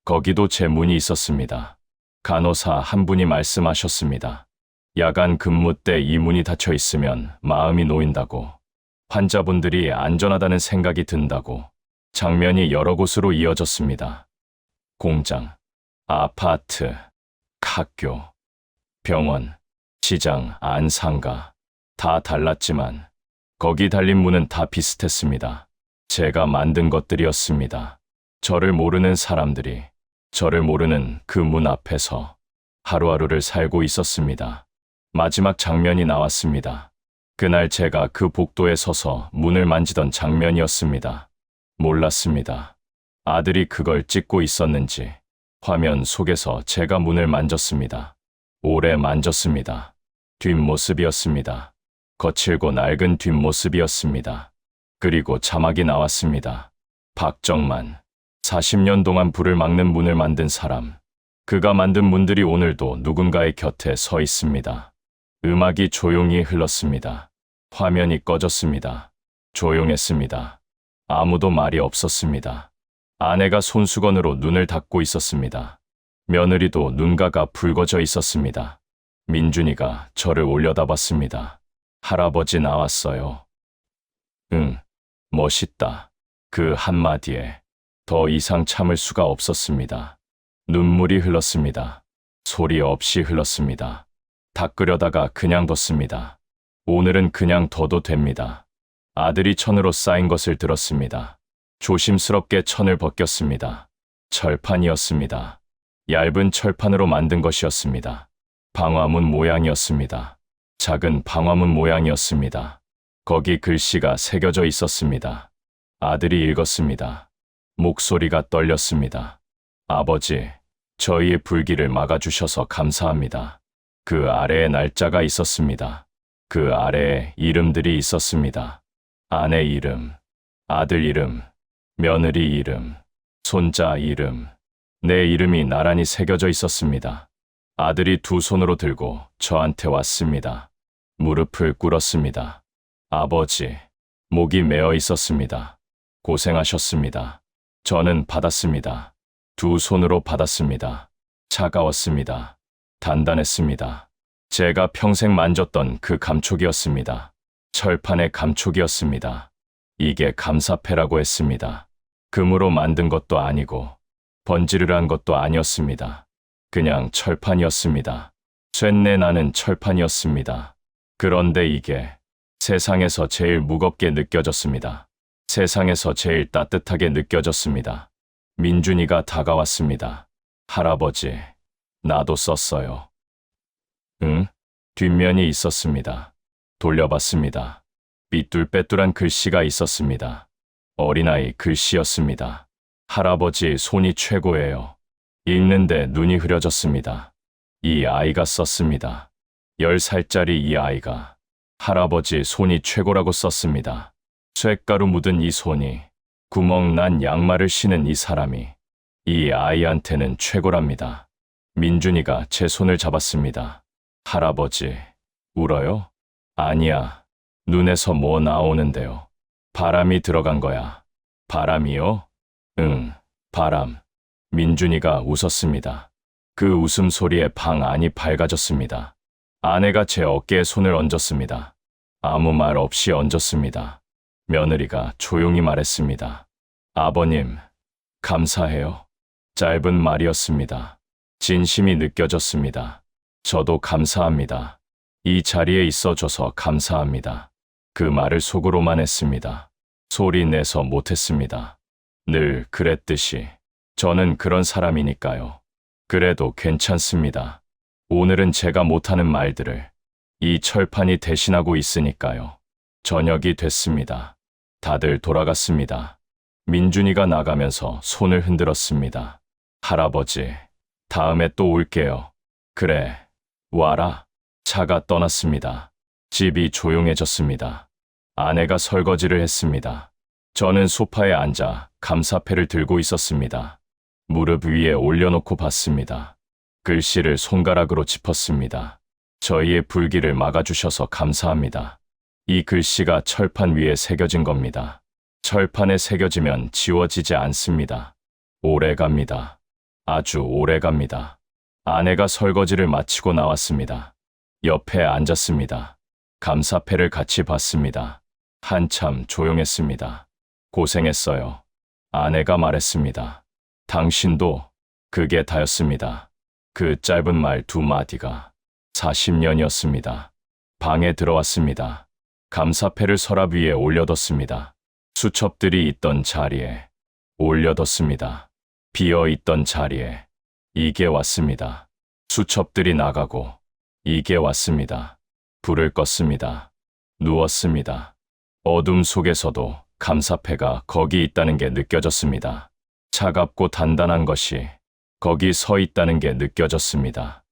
거기도 제 문이 있었습니다. 간호사 한 분이 말씀하셨습니다. 야간 근무 때 이 문이 닫혀 있으면 마음이 놓인다고. 환자분들이 안전하다는 생각이 든다고. 장면이 여러 곳으로 이어졌습니다. 공장, 아파트, 학교, 병원, 시장, 안상가. 다 달랐지만 거기 달린 문은 다 비슷했습니다. 제가 만든 것들이었습니다. 저를 모르는 사람들이 저를 모르는 그 문 앞에서 하루하루를 살고 있었습니다. 마지막 장면이 나왔습니다. 그날 제가 그 복도에 서서 문을 만지던 장면이었습니다. 몰랐습니다. 아들이 그걸 찍고 있었는지. 화면 속에서 제가 문을 만졌습니다. 오래 만졌습니다. 뒷모습이었습니다. 거칠고 낡은 뒷모습이었습니다. 그리고 자막이 나왔습니다. 박정만, 40년 동안 불을 막는 문을 만든 사람. 그가 만든 문들이 오늘도 누군가의 곁에 서 있습니다. 음악이 조용히 흘렀습니다. 화면이 꺼졌습니다. 조용했습니다. 아무도 말이 없었습니다. 아내가 손수건으로 눈을 닦고 있었습니다. 며느리도 눈가가 붉어져 있었습니다. 민준이가 저를 올려다봤습니다. 할아버지 나왔어요. 응, 멋있다. 그 한마디에 더 이상 참을 수가 없었습니다. 눈물이 흘렀습니다. 소리 없이 흘렀습니다. 닦으려다가 그냥 뒀습니다. 오늘은 그냥 둬도 됩니다. 아들이 천으로 쌓인 것을 들었습니다. 조심스럽게 천을 벗겼습니다. 철판이었습니다. 얇은 철판으로 만든 것이었습니다. 방화문 모양이었습니다. 작은 방화문 모양이었습니다. 거기 글씨가 새겨져 있었습니다. 아들이 읽었습니다. 목소리가 떨렸습니다. 아버지, 저희의 불길을 막아주셔서 감사합니다. 그 아래에 날짜가 있었습니다. 그 아래에 이름들이 있었습니다. 아내 이름, 아들 이름, 며느리 이름, 손자 이름. 내 이름이 나란히 새겨져 있었습니다. 아들이 두 손으로 들고 저한테 왔습니다. 무릎을 꿇었습니다. 아버지, 목이 메어 있었습니다. 고생하셨습니다. 저는 받았습니다. 두 손으로 받았습니다. 차가웠습니다. 단단했습니다. 제가 평생 만졌던 그 감촉이었습니다. 철판의 감촉이었습니다. 이게 감사패라고 했습니다. 금으로 만든 것도 아니고 번지르르한 것도 아니었습니다. 그냥 철판이었습니다. 쇳내 나는 철판이었습니다. 그런데 이게 세상에서 제일 무겁게 느껴졌습니다. 세상에서 제일 따뜻하게 느껴졌습니다. 민준이가 다가왔습니다. 할아버지, 나도 썼어요. 응? 뒷면이 있었습니다. 돌려봤습니다. 삐뚤빼뚤한 글씨가 있었습니다. 어린아이 글씨였습니다. 할아버지 손이 최고예요. 읽는데 눈이 흐려졌습니다. 이 아이가 썼습니다. 10살짜리 이 아이가 할아버지 손이 최고라고 썼습니다. 쇳가루 묻은 이 손이, 구멍 난 양말을 신은 이 사람이 이 아이한테는 최고랍니다. 민준이가 제 손을 잡았습니다. 할아버지, 울어요? 아니야. 눈에서 뭐 나오는데요. 바람이 들어간 거야. 바람이요? 응, 바람. 민준이가 웃었습니다. 그 웃음소리에 방 안이 밝아졌습니다. 아내가 제 어깨에 손을 얹었습니다. 아무 말 없이 얹었습니다. 며느리가 조용히 말했습니다. 아버님, 감사해요. 짧은 말이었습니다. 진심이 느껴졌습니다. 저도 감사합니다. 이 자리에 있어줘서 감사합니다. 그 말을 속으로만 했습니다. 소리 내서 못했습니다. 늘 그랬듯이 저는 그런 사람이니까요. 그래도 괜찮습니다. 오늘은 제가 못하는 말들을 이 철판이 대신하고 있으니까요. 저녁이 됐습니다. 다들 돌아갔습니다. 민준이가 나가면서 손을 흔들었습니다. 할아버지, 다음에 또 올게요. 그래, 와라. 차가 떠났습니다. 집이 조용해졌습니다. 아내가 설거지를 했습니다. 저는 소파에 앉아 감사패를 들고 있었습니다. 무릎 위에 올려놓고 봤습니다. 글씨를 손가락으로 짚었습니다. 저희의 불길을 막아주셔서 감사합니다. 이 글씨가 철판 위에 새겨진 겁니다. 철판에 새겨지면 지워지지 않습니다. 오래 갑니다. 아주 오래 갑니다. 아내가 설거지를 마치고 나왔습니다. 옆에 앉았습니다. 감사패를 같이 봤습니다. 한참 조용했습니다. 고생했어요. 아내가 말했습니다. 당신도 그게 다였습니다. 그 짧은 말 두 마디가 40년이었습니다. 방에 들어왔습니다. 감사패를 서랍 위에 올려뒀습니다. 수첩들이 있던 자리에 올려뒀습니다. 비어있던 자리에 이게 왔습니다. 수첩들이 나가고 이게 왔습니다. 불을 껐습니다. 누웠습니다. 어둠 속에서도 감사패가 거기 있다는 게 느껴졌습니다. 차갑고 단단한 것이 거기 서 있다는 게 느껴졌습니다.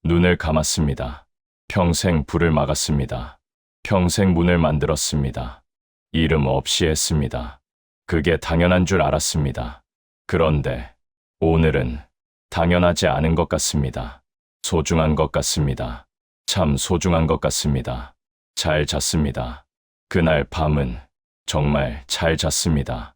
눈을 감았습니다. 평생 불을 막았습니다. 평생 문을 만들었습니다. 이름 없이 했습니다. 그게 당연한 줄 알았습니다. 그런데 오늘은 당연하지 않은 것 같습니다. 소중한 것 같습니다. 참 소중한 것 같습니다. 잘 잤습니다. 그날 밤은 정말 잘 잤습니다.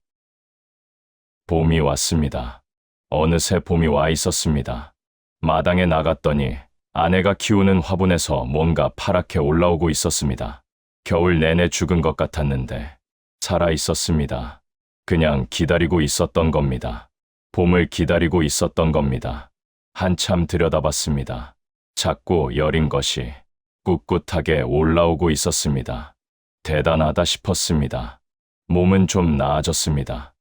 봄이 왔습니다. 어느새 봄이 와 있었습니다. 마당에 나갔더니 아내가 키우는 화분에서 뭔가 파랗게 올라오고 있었습니다. 겨울 내내 죽은 것 같았는데 살아 있었습니다. 그냥 기다리고 있었던 겁니다. 봄을 기다리고 있었던 겁니다. 한참 들여다봤습니다. 작고 여린 것이 꿋꿋하게 올라오고 있었습니다. 대단하다 싶었습니다. 몸은 좀 나아졌습니다.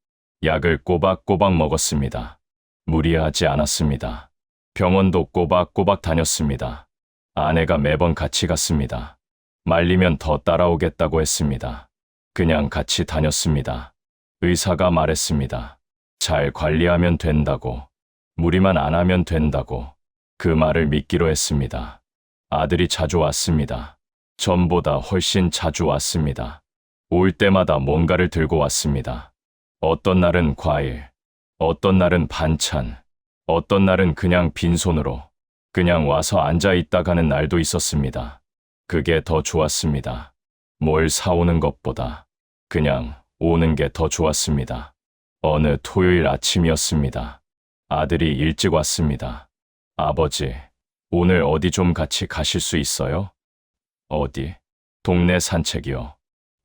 약을 꼬박꼬박 먹었습니다. 무리하지 않았습니다. 병원도 꼬박꼬박 다녔습니다. 아내가 매번 같이 갔습니다. 말리면 더 따라오겠다고 했습니다. 그냥 같이 다녔습니다. 의사가 말했습니다. 잘 관리하면 된다고, 무리만 안 하면 된다고. 그 말을 믿기로 했습니다. 아들이 자주 왔습니다. 전보다 훨씬 자주 왔습니다. 올 때마다 뭔가를 들고 왔습니다. 어떤 날은 과일, 어떤 날은 반찬, 어떤 날은 그냥 빈손으로 그냥 와서 앉아 있다 가는 날도 있었습니다. 그게 더 좋았습니다. 뭘 사오는 것보다 그냥 오는 게 더 좋았습니다. 어느 토요일 아침이었습니다. 아들이 일찍 왔습니다. 아버지, 오늘 어디 좀 같이 가실 수 있어요? 어디? 동네 산책이요.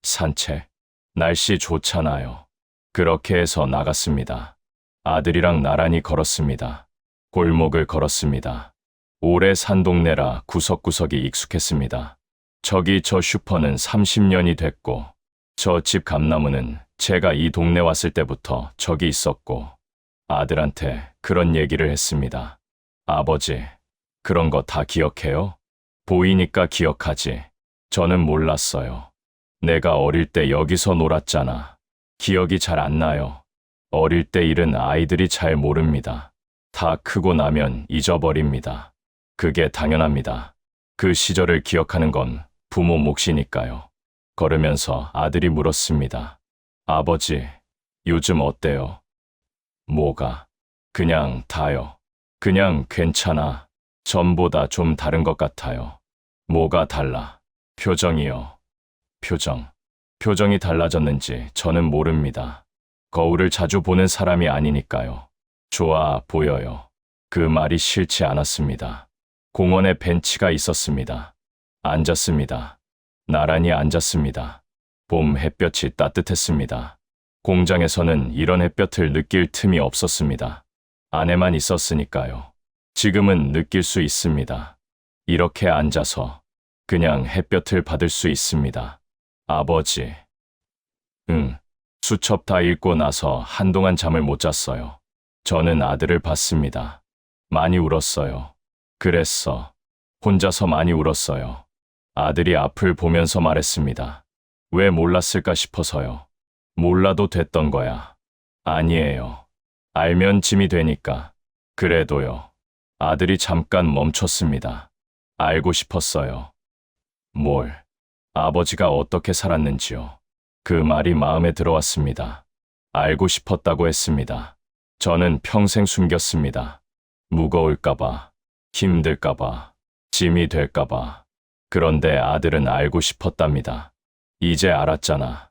산책? 날씨 좋잖아요. 그렇게 해서 나갔습니다. 아들이랑 나란히 걸었습니다. 골목을 걸었습니다. 오래 산 동네라 구석구석이 익숙했습니다. 저기 저 슈퍼는 30년이 됐고, 저 집 감나무는 제가 이 동네 왔을 때부터 저기 있었고, 아들한테 그런 얘기를 했습니다. 아버지, 그런 거 다 기억해요? 보이니까 기억하지. 저는 몰랐어요. 내가 어릴 때 여기서 놀았잖아. 기억이 잘 안 나요. 어릴 때 일은 아이들이 잘 모릅니다. 다 크고 나면 잊어버립니다. 그게 당연합니다. 그 시절을 기억하는 건 부모 몫이니까요. 걸으면서 아들이 물었습니다. 아버지, 요즘 어때요? 뭐가? 그냥 다요. 그냥 괜찮아. 전보다 좀 다른 것 같아요. 뭐가 달라? 표정이요. 표정이 달라졌는지 저는 모릅니다. 거울을 자주 보는 사람이 아니니까요. 좋아 보여요. 그 말이 싫지 않았습니다. 공원에 벤치가 있었습니다. 앉았습니다. 나란히 앉았습니다. 봄 햇볕이 따뜻했습니다. 공장에서는 이런 햇볕을 느낄 틈이 없었습니다. 안에만 있었으니까요. 지금은 느낄 수 있습니다. 이렇게 앉아서 그냥 햇볕을 받을 수 있습니다. 아버지. 수첩 다 읽고 나서 한동안 잠을 못 잤어요. 저는 아들을 봤습니다. 많이 울었어요. 그랬어. 혼자서 많이 울었어요. 아들이 앞을 보면서 말했습니다. 왜 몰랐을까 싶어서요. 몰라도 됐던 거야. 아니에요. 알면 짐이 되니까. 그래도요. 아들이 잠깐 멈췄습니다. 알고 싶었어요. 뭘? 아버지가 어떻게 살았는지요. 그 말이 마음에 들어왔습니다. 알고 싶었다고 했습니다. 저는 평생 숨겼습니다. 무거울까봐, 힘들까봐, 짐이 될까봐. 그런데 아들은 알고 싶었답니다. 이제 알았잖아.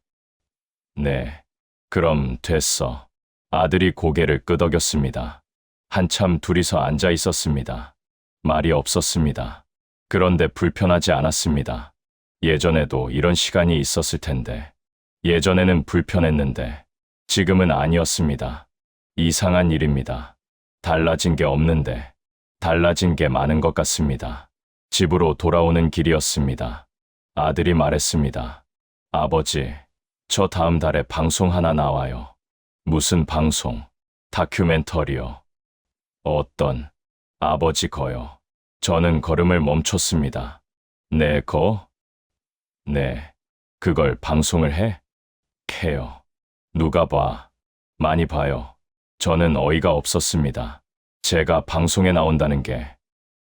네, 그럼 됐어. 아들이 고개를 끄덕였습니다. 한참 둘이서 앉아 있었습니다. 말이 없었습니다. 그런데 불편하지 않았습니다. 예전에도 이런 시간이 있었을 텐데. 예전에는 불편했는데 지금은 아니었습니다. 이상한 일입니다. 달라진 게 없는데 달라진 게 많은 것 같습니다. 집으로 돌아오는 길이었습니다. 아들이 말했습니다. 아버지, 저 다음 달에 방송 하나 나와요. 무슨 방송? 다큐멘터리요. 어떤? 아버지 거요. 저는 걸음을 멈췄습니다. 네, 거? 네. 그걸 방송을 해? 해요. 누가 봐? 많이 봐요. 저는 어이가 없었습니다. 제가 방송에 나온다는 게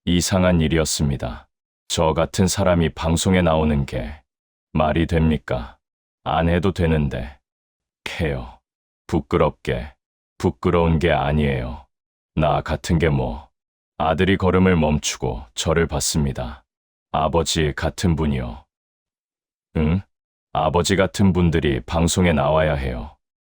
이상한 일이었습니다. 저 같은 사람이 방송에 나오는 게 말이 됩니까? 안 해도 되는데. 해요. 부끄러운 게 아니에요. 나 같은 게 뭐. 아들이 걸음을 멈추고 저를 봤습니다. 아버지 같은 분이요. 응? 아버지 같은 분들이 방송에 나와야 해요.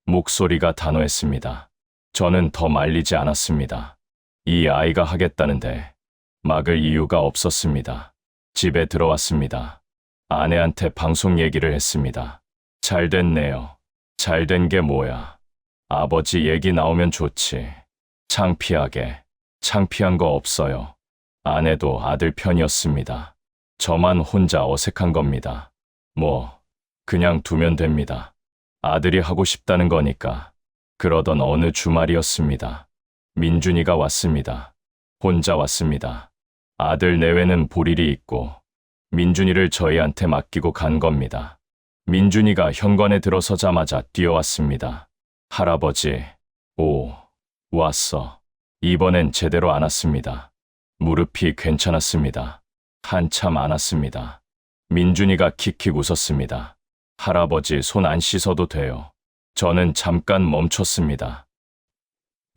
목소리가 단호했습니다. 저는 더 말리지 않았습니다. 이 아이가 하겠다는데 막을 이유가 없었습니다. 집에 들어왔습니다. 아내한테 방송 얘기를 했습니다. 잘 됐네요. 잘 된 게 뭐야. 아버지 얘기 나오면 좋지. 창피한 거 없어요. 아내도 아들 편이었습니다. 저만 혼자 어색한 겁니다. 그냥 두면 됩니다. 아들이 하고 싶다는 거니까. 그러던 어느 주말이었습니다. 민준이가 왔습니다. 혼자 왔습니다. 아들 내외는 볼 일이 있고 민준이를 저희한테 맡기고 간 겁니다. 민준이가 현관에 들어서자마자 뛰어왔습니다. 할아버지, 왔어. 이번엔 제대로 안았습니다. 무릎이 괜찮았습니다. 한참 안았습니다. 민준이가 킥킥 웃었습니다. 할아버지 손 안 씻어도 돼요. 저는 잠깐 멈췄습니다.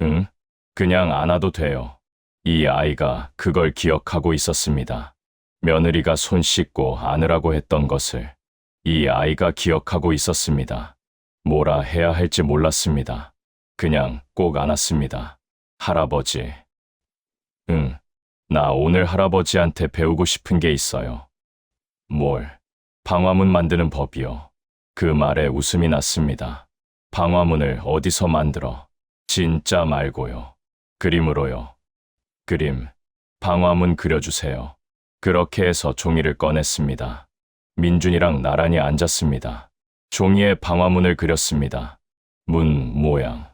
응? 그냥 안아도 돼요. 이 아이가 그걸 기억하고 있었습니다. 며느리가 손 씻고 안으라고 했던 것을 이 아이가 기억하고 있었습니다. 뭐라 해야 할지 몰랐습니다. 그냥 꼭 안았습니다. 할아버지. 응, 나 오늘 할아버지한테 배우고 싶은 게 있어요. 뭘? 방화문 만드는 법이요. 그 말에 웃음이 났습니다. 방화문을 어디서 만들어? 진짜 말고요. 그림으로요. 그림. 방화문 그려주세요. 그렇게 해서 종이를 꺼냈습니다. 민준이랑 나란히 앉았습니다. 종이에 방화문을 그렸습니다. 문 모양,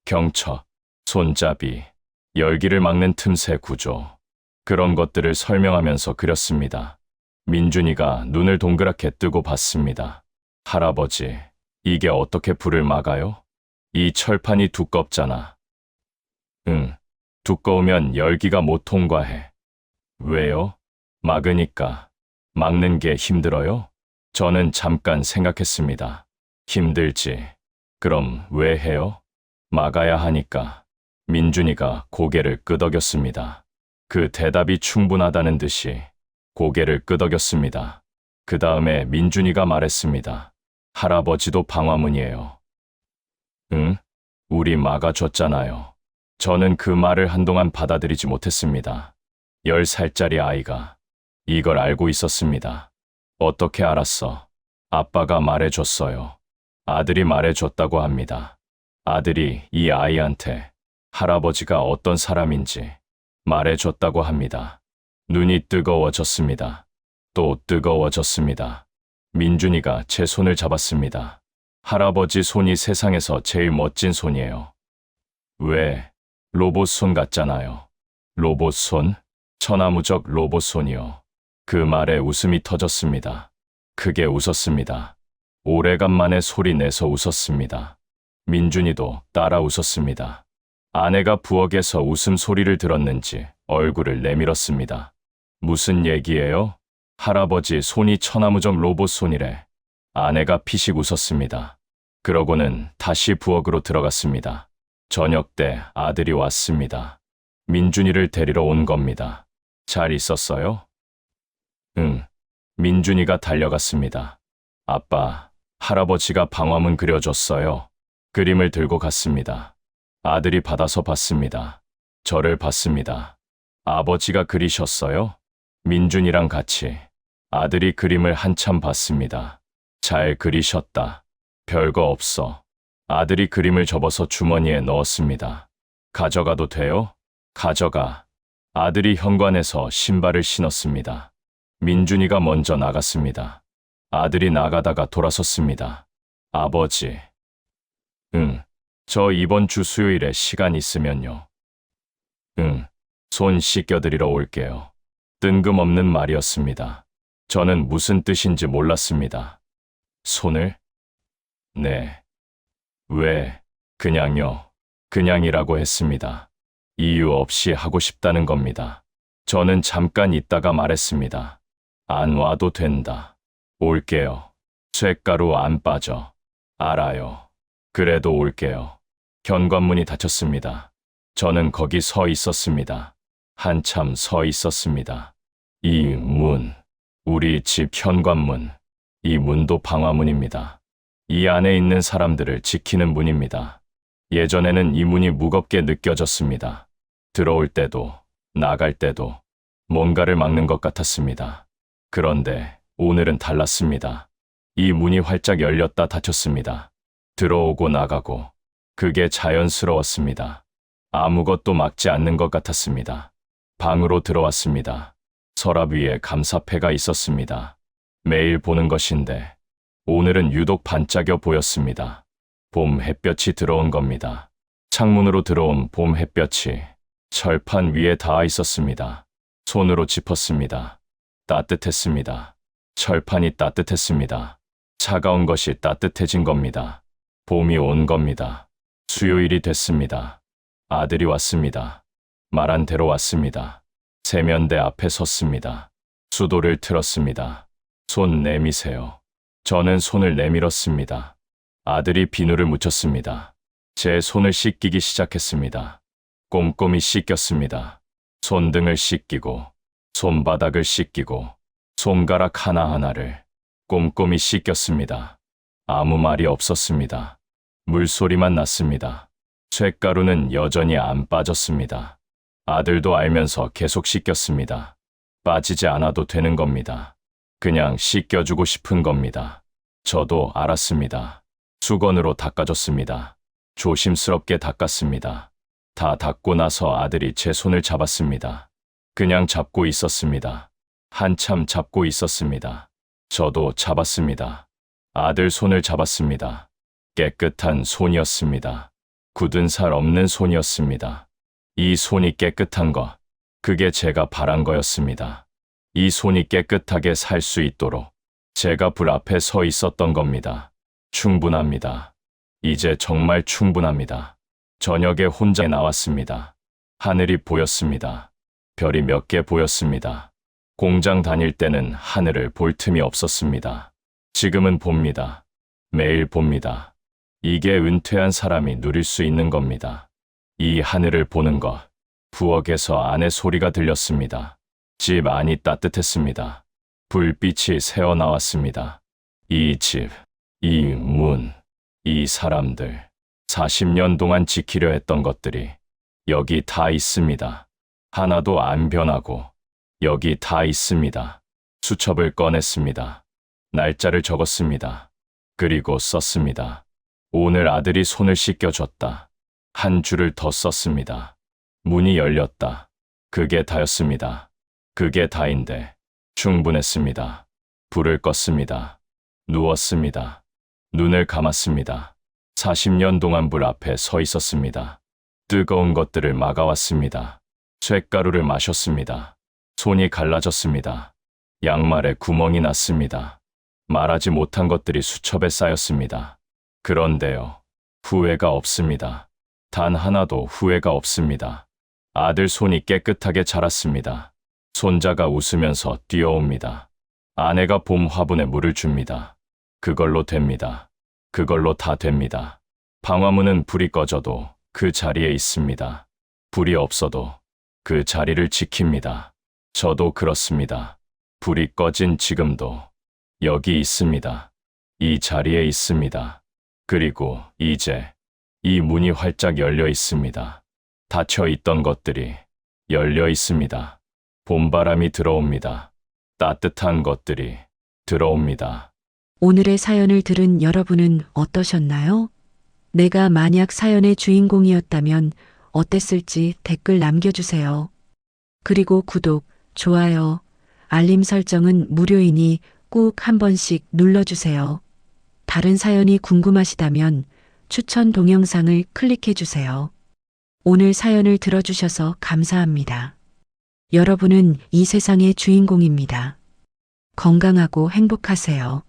경첩, 손잡이, 열기를 막는 틈새 구조. 그런 것들을 설명하면서 그렸습니다. 민준이가 눈을 동그랗게 뜨고 봤습니다. 할아버지, 이게 어떻게 불을 막아요? 이 철판이 두껍잖아. 응, 두꺼우면 열기가 못 통과해. 왜요? 막으니까. 막는 게 힘들어요? 저는 잠깐 생각했습니다. 힘들지. 그럼 왜 해요? 막아야 하니까. 민준이가 고개를 끄덕였습니다. 그 대답이 충분하다는 듯이 고개를 끄덕였습니다. 그 다음에 민준이가 말했습니다. 할아버지도 방화문이에요. 응? 우리 막아줬잖아요. 저는 그 말을 한동안 받아들이지 못했습니다. 10살짜리 아이가 이걸 알고 있었습니다. 어떻게 알았어? 아빠가 말해줬어요. 아들이 말해줬다고 합니다. 아들이 이 아이한테 할아버지가 어떤 사람인지 말해줬다고 합니다. 눈이 뜨거워졌습니다. 또 뜨거워졌습니다. 민준이가 제 손을 잡았습니다. 할아버지 손이 세상에서 제일 멋진 손이에요. 왜? 로봇 손 같잖아요. 로봇 손? 천하무적 로봇 손이요. 그 말에 웃음이 터졌습니다. 크게 웃었습니다. 오래간만에 소리 내서 웃었습니다. 민준이도 따라 웃었습니다. 아내가 부엌에서 웃음소리를 들었는지 얼굴을 내밀었습니다. 무슨 얘기예요? 할아버지 손이 천하무적 로봇 손이래. 아내가 피식 웃었습니다. 그러고는 다시 부엌으로 들어갔습니다. 저녁 때 아들이 왔습니다. 민준이를 데리러 온 겁니다. 잘 있었어요? 응. 민준이가 달려갔습니다. 아빠, 할아버지가 방화문 그려줬어요. 그림을 들고 갔습니다. 아들이 받아서 봤습니다. 저를 봤습니다. 아버지가 그리셨어요? 민준이랑 같이. 아들이 그림을 한참 봤습니다. 잘 그리셨다. 별거 없어. 아들이 그림을 접어서 주머니에 넣었습니다. 가져가도 돼요? 가져가. 아들이 현관에서 신발을 신었습니다. 민준이가 먼저 나갔습니다. 아들이 나가다가 돌아섰습니다. 아버지. 응. 저 이번 주 수요일에 시간 있으면요. 응. 손 씻겨드리러 올게요. 뜬금없는 말이었습니다. 저는 무슨 뜻인지 몰랐습니다. 손을? 네. 왜? 그냥요. 그냥이라고 했습니다. 이유 없이 하고 싶다는 겁니다. 저는 잠깐 있다가 말했습니다. 안 와도 된다. 올게요. 쇳가루 안 빠져. 알아요. 그래도 올게요. 현관문이 닫혔습니다. 저는 거기 서 있었습니다. 한참 서 있었습니다. 이 문, 우리 집 현관문, 이 문도 방화문입니다. 이 안에 있는 사람들을 지키는 문입니다. 예전에는 이 문이 무겁게 느껴졌습니다. 들어올 때도, 나갈 때도 뭔가를 막는 것 같았습니다. 그런데 오늘은 달랐습니다. 이 문이 활짝 열렸다 닫혔습니다. 들어오고 나가고, 그게 자연스러웠습니다. 아무것도 막지 않는 것 같았습니다. 방으로 들어왔습니다. 서랍 위에 감사패가 있었습니다. 매일 보는 것인데 오늘은 유독 반짝여 보였습니다. 봄 햇볕이 들어온 겁니다. 창문으로 들어온 봄 햇볕이 철판 위에 닿아 있었습니다. 손으로 짚었습니다. 따뜻했습니다. 철판이 따뜻했습니다. 차가운 것이 따뜻해진 겁니다. 봄이 온 겁니다. 수요일이 됐습니다. 아들이 왔습니다. 말한 대로 왔습니다. 세면대 앞에 섰습니다. 수도를 틀었습니다. 손 내미세요. 저는 손을 내밀었습니다. 아들이 비누를 묻혔습니다. 제 손을 씻기기 시작했습니다. 꼼꼼히 씻겼습니다. 손등을 씻기고, 손바닥을 씻기고, 손가락 하나하나를 꼼꼼히 씻겼습니다. 아무 말이 없었습니다. 물소리만 났습니다. 쇳가루는 여전히 안 빠졌습니다. 아들도 알면서 계속 씻겼습니다. 빠지지 않아도 되는 겁니다. 그냥 씻겨주고 싶은 겁니다. 저도 알았습니다. 수건으로 닦아줬습니다. 조심스럽게 닦았습니다. 다 닦고 나서 아들이 제 손을 잡았습니다. 그냥 잡고 있었습니다. 한참 잡고 있었습니다. 저도 잡았습니다. 아들 손을 잡았습니다. 깨끗한 손이었습니다. 굳은 살 없는 손이었습니다. 이 손이 깨끗한 것, 그게 제가 바란 거였습니다. 이 손이 깨끗하게 살 수 있도록 제가 불 앞에 서 있었던 겁니다. 충분합니다. 이제 정말 충분합니다. 저녁에 혼자 나왔습니다. 하늘이 보였습니다. 별이 몇 개 보였습니다. 공장 다닐 때는 하늘을 볼 틈이 없었습니다. 지금은 봅니다. 매일 봅니다. 이게 은퇴한 사람이 누릴 수 있는 겁니다. 이 하늘을 보는 것, 부엌에서 아내 소리가 들렸습니다. 집 안이 따뜻했습니다. 불빛이 새어나왔습니다. 이 집, 이 문, 이 사람들, 40년 동안 지키려 했던 것들이 여기 다 있습니다. 하나도 안 변하고 여기 다 있습니다. 수첩을 꺼냈습니다. 날짜를 적었습니다. 그리고 썼습니다. 오늘 아들이 손을 씻겨줬다. 한 줄을 더 썼습니다. 문이 열렸다. 그게 다였습니다. 그게 다인데 충분했습니다. 불을 껐습니다. 누웠습니다. 눈을 감았습니다. 40년 동안 불 앞에 서 있었습니다. 뜨거운 것들을 막아왔습니다. 쇳가루를 마셨습니다. 손이 갈라졌습니다. 양말에 구멍이 났습니다. 말하지 못한 것들이 수첩에 쌓였습니다. 그런데요, 후회가 없습니다. 단 하나도 후회가 없습니다. 아들 손이 깨끗하게 자랐습니다. 손자가 웃으면서 뛰어옵니다. 아내가 봄 화분에 물을 줍니다. 그걸로 됩니다. 그걸로 다 됩니다. 방화문은 불이 꺼져도 그 자리에 있습니다. 불이 없어도 그 자리를 지킵니다. 저도 그렇습니다. 불이 꺼진 지금도 여기 있습니다. 이 자리에 있습니다. 그리고 이제 이 문이 활짝 열려 있습니다. 닫혀 있던 것들이 열려 있습니다. 봄바람이 들어옵니다. 따뜻한 것들이 들어옵니다. 오늘의 사연을 들은 여러분은 어떠셨나요? 내가 만약 사연의 주인공이었다면 어땠을지 댓글 남겨주세요. 그리고 구독, 좋아요, 알림 설정은 무료이니 꼭 한 번씩 눌러주세요. 다른 사연이 궁금하시다면 추천 동영상을 클릭해주세요. 오늘 사연을 들어주셔서 감사합니다. 여러분은 이 세상의 주인공입니다. 건강하고 행복하세요.